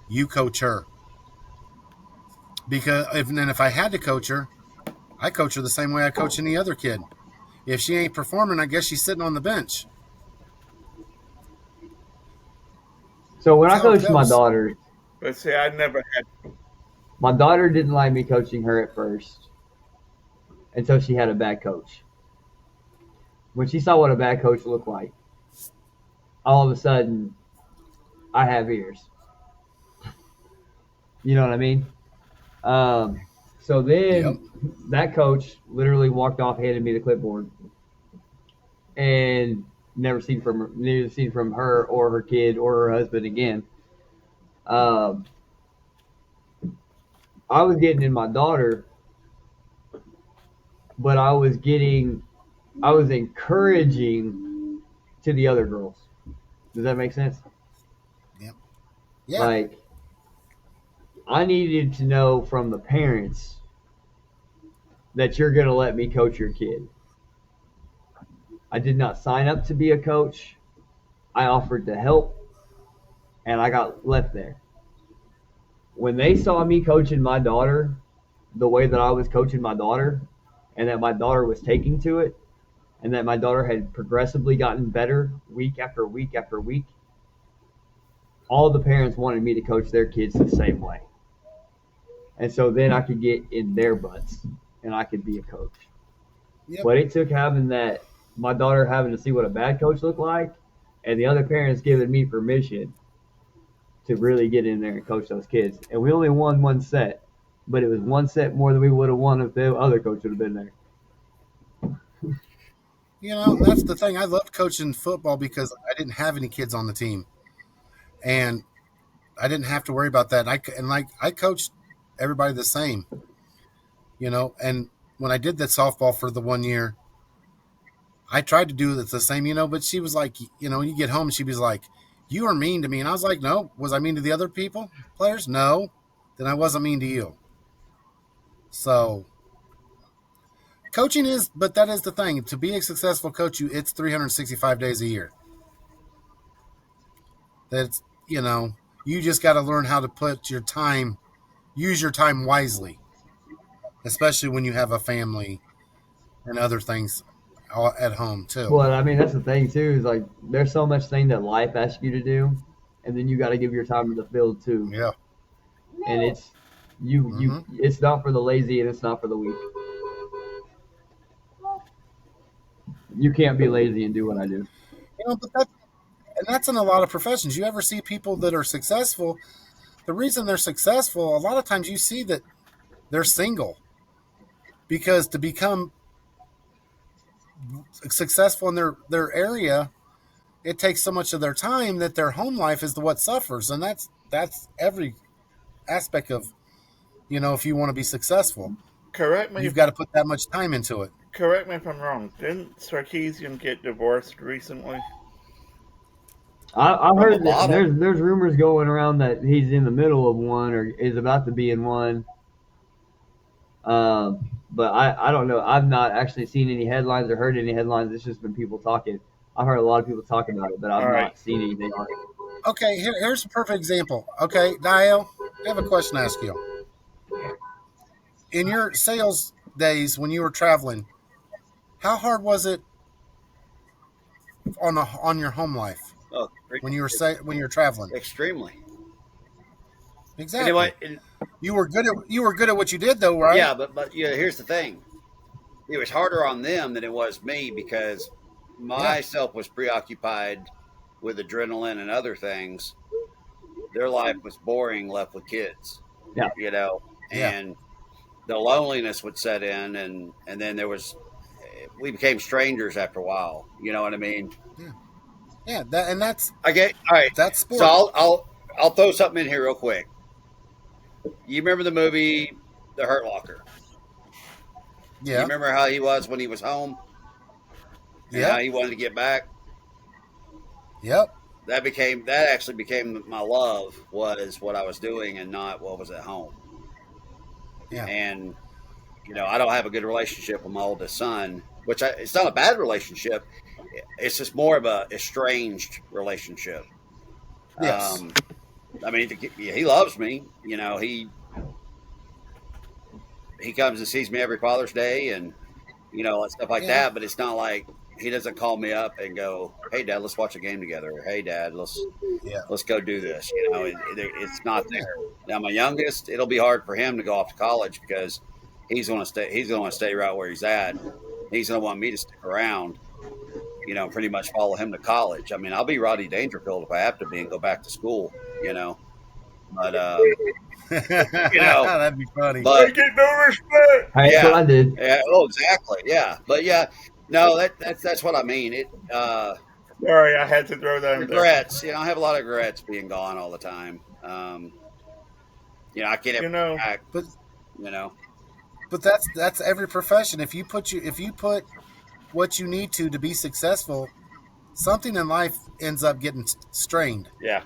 You coach her because if I had to coach her, I coach her the same way I coach any other kid. If she ain't performing, I guess she's sitting on the bench. So when That's I how it coached goes. But see, I never had. my daughter didn't like me coaching her at first until she had a bad coach. When she saw what a bad coach looked like, all of a sudden, I have ears. You know what I mean? So Yep. then that coach literally walked off, handed me the clipboard, and never seen from her or her kid or her husband again. Um, I was getting in my daughter, but I was encouraging to the other girls. Does that make sense? Yep. Yeah. Like, I needed to know from the parents that you're going to let me coach your kid. I did not sign up to be a coach. I offered to help, and I got left there. When they saw me coaching my daughter the way that I was coaching my daughter, and that my daughter was taking to it, and that my daughter had progressively gotten better week after week after week, all the parents wanted me to coach their kids the same way. And so then I could get in their butts and I could be a coach. Yep. But it took my daughter having to see what a bad coach looked like, and the other parents giving me permission to really get in there and coach those kids. And we only won one set, but it was one set more than we would have won if the other coach would have been there. That's the thing. I loved coaching football because I didn't have any kids on the team, and I didn't have to worry about that. I coached everybody the same. And when I did that softball for the 1 year, I tried to do it the same. But she was like, when you get home, she was like, "You are mean to me," and I was like, "No, was I mean to the other players? No, then I wasn't mean to you." So but that is the thing. To be a successful coach, it's 365 days a year. That's you just got to learn how to use your time wisely, especially when you have a family and other things at home too. Well, I mean, that's the thing too. Is like there's so much thing that life asks you to do, and then you got to give your time to the field too. Yeah. And it's not for the lazy and it's not for the weak. You can't be lazy and do what I do. But that's in a lot of professions. You ever see people that are successful? The reason they're successful, a lot of times you see that they're single. because to become successful in their area, it takes so much of their time that their home life is the what suffers, and that's every aspect of, if you want to be successful, Correct me. you've got to put that much time into it. Correct me if I'm wrong. Didn't Sarkeesian get divorced recently? I've From a heard that model. there's rumors going around that he's in the middle of one or is about to be in one. But I don't know. I've not actually seen any headlines or heard any headlines. It's just been people talking. I've heard a lot of people talking about it, but I've All right. not seen anything on it. Okay, here's a perfect example. Okay, Dio, I have a question to ask you. In your sales days when you were traveling, how hard was it on your home life Oh, when you were traveling? extremely. Exactly. Anyway, and- You were good at what you did, though, right? yeah, but here's the thing. It was harder on them than it was me because myself was preoccupied with adrenaline and other things. Their life was boring, left with kids. Yeah. Yeah. And the loneliness would set in, and then we became strangers after a while. You know what I mean? Yeah. That's Okay, all right. sport. So I'll throw something in here real quick. You remember the movie The Hurt Locker? You Yeah. remember how he was when he was home? And how Yeah. he wanted to get back? Yep. That actually became my love, was what I was doing and not what was at home. Yeah. And I don't have a good relationship with my oldest son, which it's not a bad relationship. It's just more of a estranged relationship. Yes. I mean, he loves me. He comes and sees me every Father's Day, and stuff like that. But it's not like he doesn't call me up and go, "Hey, Dad, let's watch a game together." Or, "Hey, Dad, let's go do this." It's not there. Now, my youngest, it'll be hard for him to go off to college because he's going to stay. He's going to stay right where he's at. He's going to want me to stick around. Pretty much follow him to college. I mean, I'll be Rodney Dangerfield if I have to be and go back to school. But That'd be funny. I but get no respect. Hey, that's what I did. yeah, oh, exactly, yeah. But yeah, no, that's what I mean. It Sorry, I had to throw that in there. regrets. I have a lot of regrets being gone all the time. I can't ever go back. But But that's every profession. If you put what you need to be successful, something in life ends up getting strained. Yeah.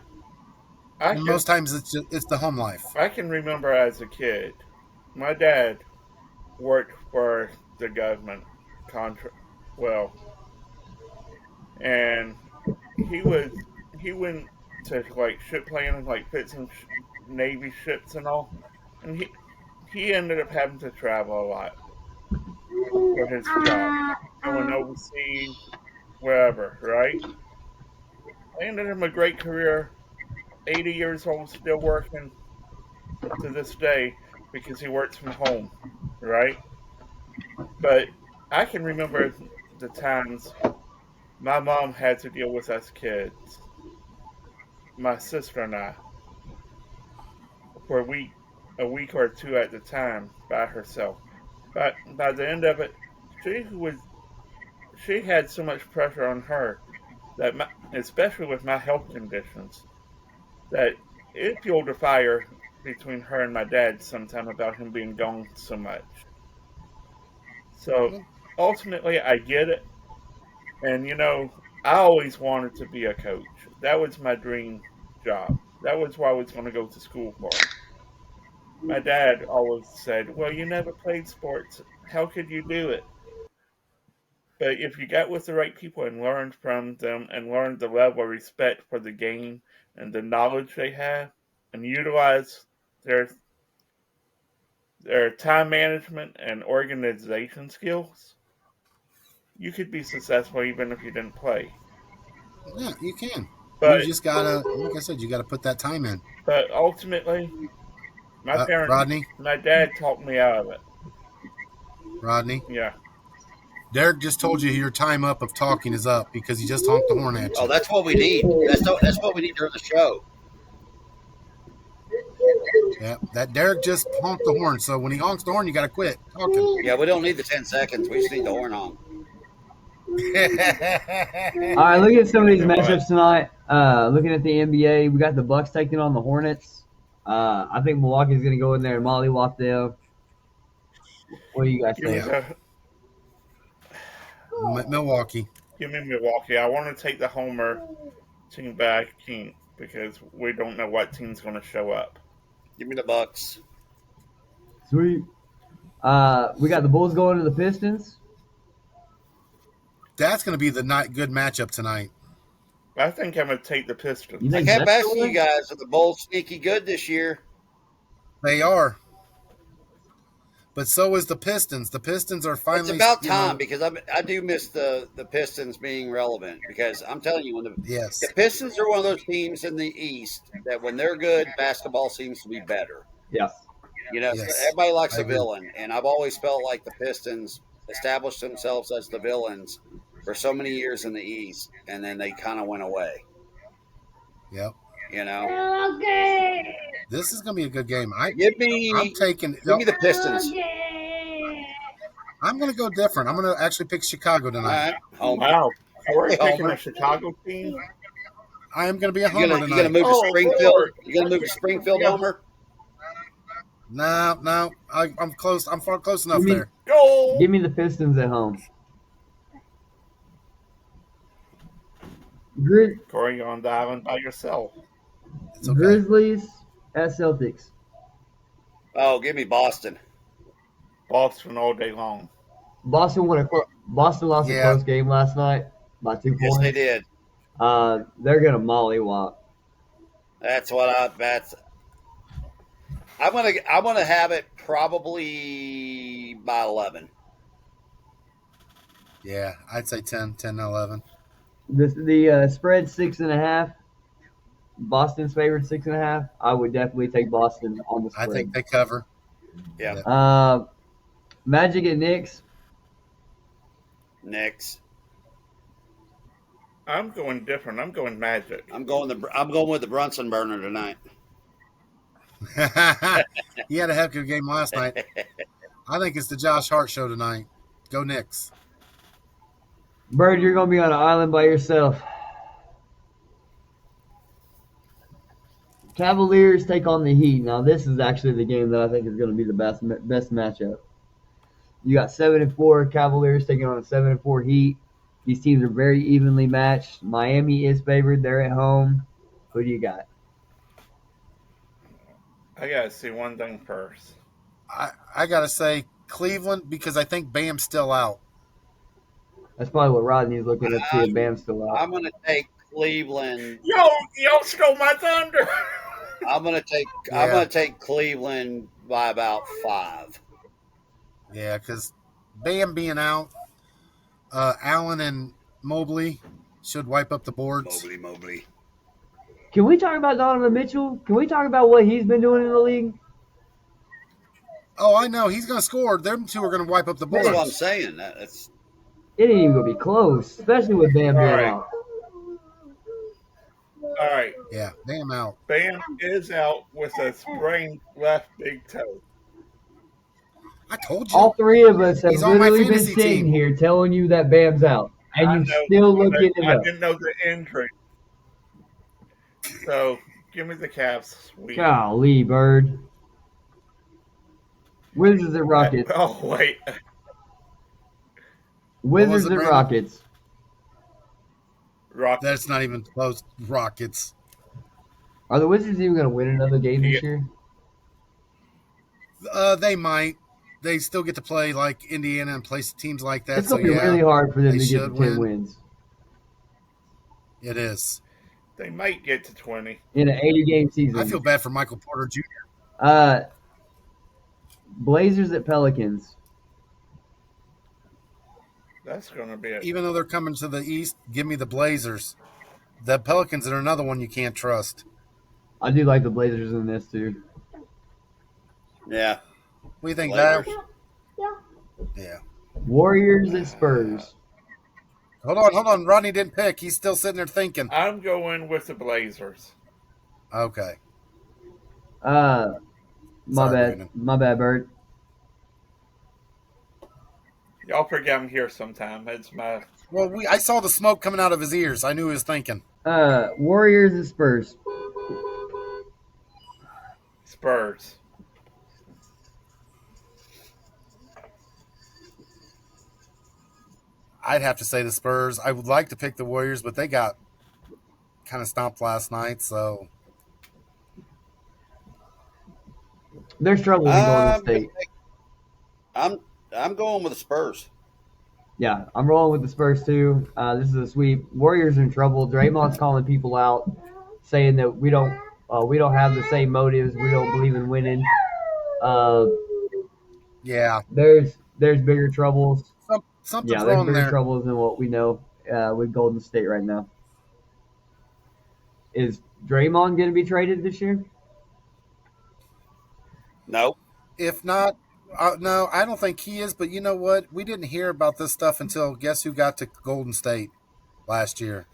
And most times it's the home life. I can remember as a kid, my dad worked for the government contract. Well, and he went to like ship planning, like fixing Navy ships and all, and he ended up having to travel a lot for his job, going overseas, wherever, right? I ended him a great career. 80 years old, still working to this day because he works from home, right? But I can remember the times my mom had to deal with us kids, my sister and I, for a week or two at the time by herself. But by the end of it, she had so much pressure on her that, especially with my health conditions, that it fueled a fire between her and my dad sometime about him being gone so much. So ultimately, I get it. And I always wanted to be a coach. That was my dream job. That was what I was going to go to school for. My dad always said, "Well, you never played sports. How could you do it?" But if you got with the right people and learned from them and learned the level of respect for the game and the knowledge they have and utilize their time management and organization skills, you could be successful even if you didn't play. Yeah, you can. But You just gotta, like I said, you gotta put that time in. but ultimately, my parents, Rodney, my dad talked me out of it. Rodney, Yeah. Derek just told you your time up of talking is up because he just honked the horn at you. oh, that's what we need. That's what we need during the show. Yeah, that Derek just honked the horn. So when he honks the horn, you got to quit talking. Yeah, we don't need the 10 seconds. We just need the horn on. All right, looking at some of these You know what? matchups tonight. Looking at the NBA, we got the Bucks taking on the Hornets. I think Milwaukee's going to go in there and mollywop them. What do you guys Give me, think? Milwaukee. give me Milwaukee. I want to take the homer team back because we don't know what team's going to show up. Give me the Bucks. Sweet. We got the Bulls going to the Pistons. That's going to be the good matchup tonight. I think I'm going to take the You Pistons. I think can't that's bash the you one? guys. Are the Bulls sneaky good this year? They are. But so is the Pistons. The Pistons are finally. It's about time because I do miss the Pistons being relevant because I'm telling you, when Yes. the Pistons are one of those teams in the East that when they're good, basketball seems to be better. Yes. You know, Yes, everybody likes I a agree. villain, and I've always felt like the Pistons established themselves as the villains for so many years in the East, and then they kind of went away. Yep. You know, This is going to be a good game. I'm give me taking. the Pistons. I'm going to go different. I'm going to actually pick Chicago All tonight. right, home. Wow. Corey Hey, picking Homer. a Chicago team? I am going to be a You homer gonna tonight. move Oh, to Springfield? Lord. You gonna move to Springfield, Yeah. Homer? No. I'm close. I'm far close enough You mean- there. Go! Give me the Pistons at home. Corey, you're on the island by yourself. It's okay. Grizzlies at Celtics. Oh, give me Boston. Boston all day long. Boston lost a Yeah. close game last night by 2 Yes, points. they did. They're gonna mollywop. That's what I'm gonna have it probably by 11. Yeah, I'd say 10, 11. The spread 6.5. Boston's favored 6.5. I would definitely take Boston on the I spread. think they cover. Yeah. Magic at Knicks. Next, I'm going different. I'm going Magic. I'm going with the Brunson burner tonight. He had a heck of a game last night. I think it's the Josh Hart show tonight. Go Knicks. Bird, you're gonna be on an island by yourself. Cavaliers take on the Heat. Now this is actually the game that I think is going to be the best matchup. You got 7-4 Cavaliers taking on a 7-4 Heat. These teams are very evenly matched. Miami is favored. They're at home. Who do you got? I gotta see one thing first. I got to say Cleveland because I think Bam's still out. That's probably what Rodney's looking at. See if Bam's still out. I'm gonna take Cleveland. Yo stole my thunder. I'm gonna take Cleveland by about 5. Yeah, because Bam being out, Allen and Mobley should wipe up the boards. Mobley. Can we talk about Donovan Mitchell? Can we talk about what he's been doing in the league? Oh, I know. He's going to score. Them two are going to wipe up the That's what I'm boards. saying. That's It ain't even gonna be close, especially with Bam being All right. out. All right. Yeah, Bam out. Bam is out with a sprained left big toe. I told you. All three of us have He's on my literally been fantasy sitting team. here telling you that Bam's out, and I you know, still but looking it I up. didn't know the injury. So give me the Cavs. Sweet. Golly, Bird. Wizards at Rockets. Oh wait. Wizards it, at Brandon? Rockets. Rock. That's not even close. Rockets. Are the Wizards even gonna win another game this year? They might. They still get to play like Indiana and play teams like that. It's So gonna be yeah, really hard for them they to get to should 10 win. wins it is. They might get to 20. in an 80-game season. I feel bad for Michael Porter Jr. Blazers at Pelicans. That's going to be it. Even though they're coming to the East, give me the Blazers. The Pelicans are another one you can't trust. I do like the Blazers in this too. yeah. What do you think, Lakers. Dad? Yeah. Warriors at Spurs. Hold on. Rodney didn't pick. He's still sitting there thinking. I'm going with the Blazers. Okay. My Sorry, bad. Brandon. My bad, Bird. Y'all forget I'm here sometime. It's my Well, I saw the smoke coming out of his ears. I knew he was thinking. Warriors and Spurs. Spurs. I'd have to say the Spurs. I would like to pick the Warriors, but they got kind of stomped last night. So There's trouble in Golden State. I'm going with the Spurs. Yeah, I'm rolling with the Spurs too. This is a sweep. Warriors are in trouble. Draymond's calling people out, saying that we don't have the same motives. We don't believe in winning. yeah, There's bigger troubles. something's Yeah, there's wrong bigger there. troubles than what we know with Golden State right now. Is Draymond going to be traded this year? No, If not, no, I don't think he is. But you know what? We didn't hear about this stuff until guess who got to Golden State last year?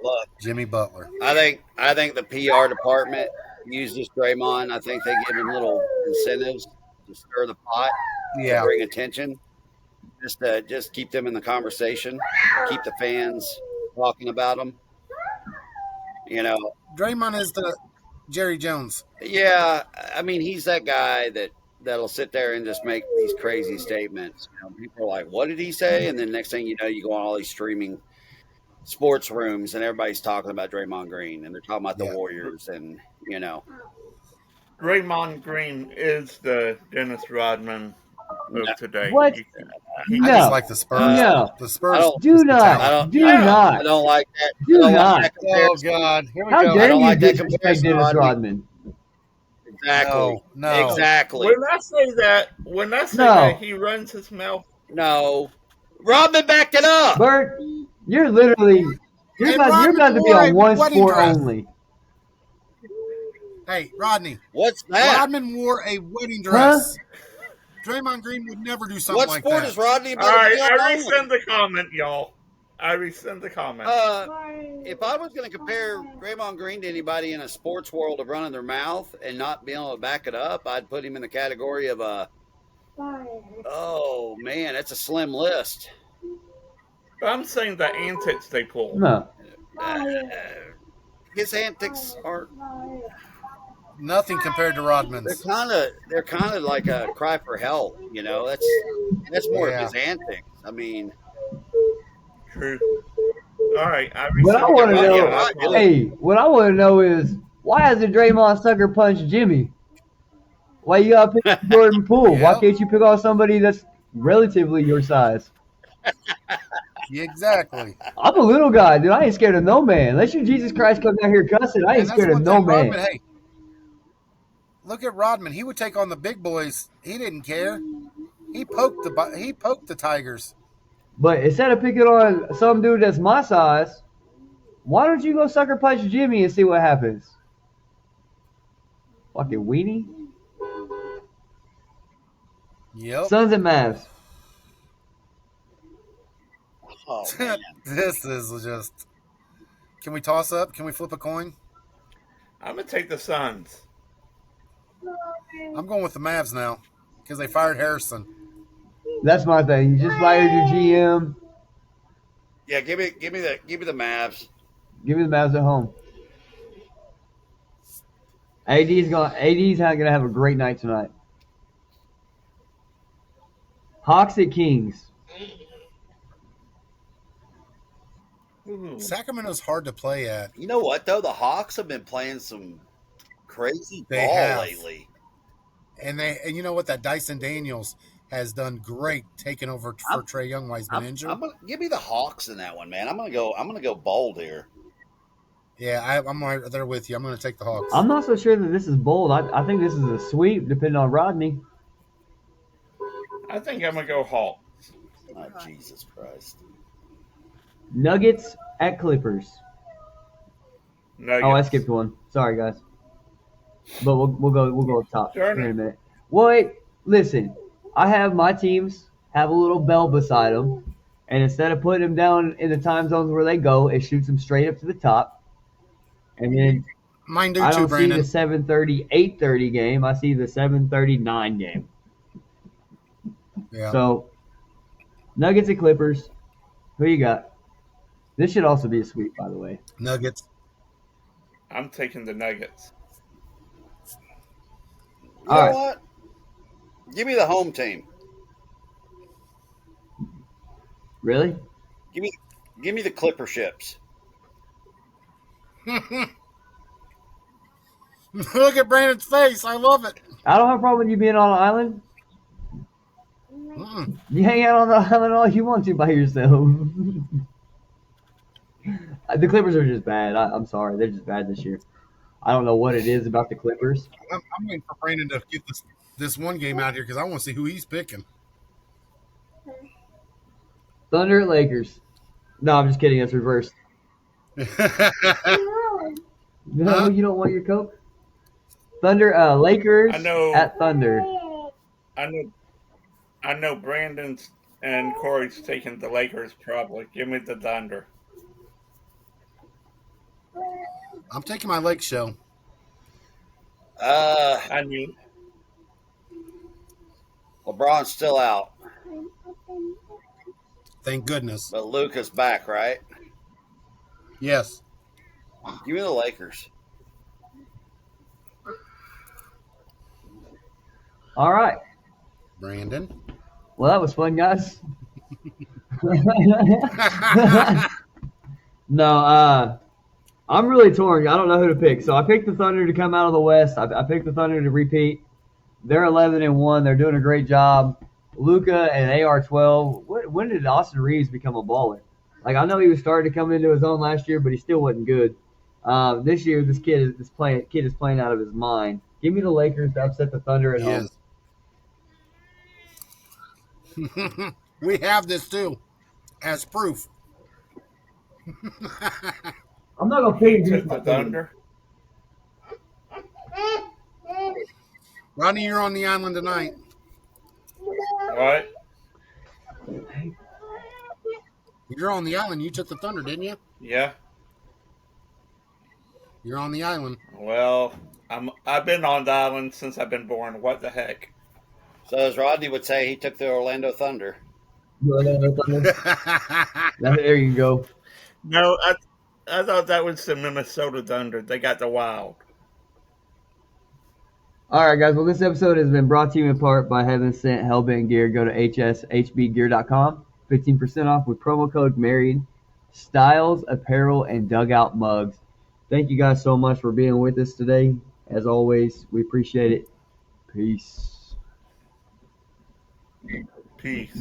look, Jimmy Butler. I think the PR department uses Draymond. I think they give him little incentives to stir the pot, to Yeah, bring attention, just keep them in the conversation, keep the fans talking about them. You know, Draymond is the Jerry Jones. yeah. I mean, he's that guy that'll sit there and just make these crazy statements. You know, people are like, "What did he say?" And then next thing you know, you go on all these streaming sports rooms, and everybody's talking about Draymond Green, and they're talking about the Yeah. Warriors, and you know, Draymond Green is the Dennis Rodman of today. What? He- I No. just like the Spurs. No. The Spurs. I don't- Do is the not. talent. I don't. Do I not. don't like that. Do I don't not. like that Oh comparison. God, here we How go. dare don't you like that disrespect comparison, Dennis Rodney. Rodman? Exactly. No. Exactly. when I say that, No. he runs his mouth. No. Rodman backed it up. Bert, you're literally you're Hey, about Rodman to be wore on a one wedding sport dress. only. Hey, Rodney. What's that? Rodman wore a wedding dress. Draymond Green would never do something What like sport that. is Rodney All about right, to be on I only? rescind the comment, y'all. I rescind the comment. If I was going to compare Draymond Green to anybody in a sports world of running their mouth and not being able to back it up, I'd put him in the category of oh man, that's a slim list. But I'm saying the antics they pull. No. His antics are Nothing compared to Rodman's. they're kind of like a cry for help, you know. That's more Yeah. of his antics. I mean, True. All right, I What I rescind want to the Yeah, know, right, comment. yeah. hey, what I want to know is why hasn't Draymond sucker punched Jimmy? Why you gotta pick Jordan Poole? Why Yep. can't you pick on somebody that's relatively your size? Exactly. I'm a little guy, dude. I ain't scared of no man. Unless you Jesus Christ come down here cussing, I ain't And that's scared of one no thing, man. Rodman, hey, look at Rodman. He would take on the big boys. He didn't care. He poked the Tigers. But instead of picking on some dude that's my size, why don't you go sucker punch Jimmy and see what happens? Fucking weenie. Yep. Suns and Mavs. Oh, man. This is just. Can we toss up? Can we flip a coin? I'm gonna take the Suns. I'm going with the Mavs now because they fired Harrison. That's my thing. You just fired your GM. Yeah, give me the Mavs. Give me the Mavs at home. AD's gonna have a great night tonight. Hawks at Kings. Ooh. Sacramento's hard to play at. You know what though? The Hawks have been playing some crazy They ball have. lately. And you know what? That Dyson Daniels has done great taking over for Trey Young while he's been injured. I'm gonna give me the Hawks in that one, man. I'm gonna go bold here. Yeah, I'm right there with you. I'm going to take the Hawks. I'm not so sure that this is bold. I think this is a sweep, depending on Rodney. I think I'm gonna go Hawks. Oh, Jesus Christ. Nuggets at Clippers. No, Oh, I skipped one. Sorry, guys. But we'll go up top Darn here in it. a minute. Wait, listen. I have my teams have a little bell beside them, and instead of putting them down in the time zones where they go, it shoots them straight up to the top. And then Mine do I too, don't see the Brandon. 7:30, 8:30 game. I see the 7:39 game. Yeah. So, Nuggets and Clippers. Who you got? This should also be a sweep, by the way. Nuggets. I'm taking the Nuggets. You All know right. what? Give me the home team. Really? Give me the Clipper ships. Look at Brandon's face. I love it. I don't have a problem with you being on an island. Mm-mm. You hang out on the island all you want to by yourself. The Clippers are just bad. I'm sorry. They're just bad this year. I don't know what it is about the Clippers. I'm waiting for Brandon to get this one game out here because I want to see who he's picking. Thunder at Lakers. No, I'm just kidding. It's reversed. No, Huh? you don't want your Coke? Thunder, Lakers I know. at Thunder. I know Brandon's and Corey's taking the Lakers probably. Give me the Thunder. I'm taking my Lake Show. I knew. LeBron's still out, Thank goodness. but Luka's back, right? Yes. Give me the Lakers. All right. Brandon. Well, that was fun, guys. No, I'm really torn. I don't know who to pick. So I picked the Thunder to come out of the West. I picked the Thunder to repeat. They're 11-1. They're doing a great job. Luka and AR-12. When did Austin Reeves become a baller? Like, I know he was starting to come into his own last year, but he still wasn't good. This year, this kid is playing out of his mind. Give me the Lakers to upset the Thunder at home. Yes. We have this too, as proof. I'm not gonna pick Took the Thunder. Rodney, you're on the island tonight. What? You're on the island. You took the Thunder, didn't you? Yeah. You're on the island. Well, I've been on the island since I've been born. What the heck? So as Rodney would say, he took the Orlando Thunder. There you go. No, I thought that was the Minnesota Thunder. They got the Wild. All right, guys. Well, this episode has been brought to you in part by Heaven Sent Hellbent Gear. Go to hshbgear.com. 15% off with promo code MARRIED. Styles, apparel, and dugout mugs. Thank you guys so much for being with us today. As always, we appreciate it. Peace. Peace.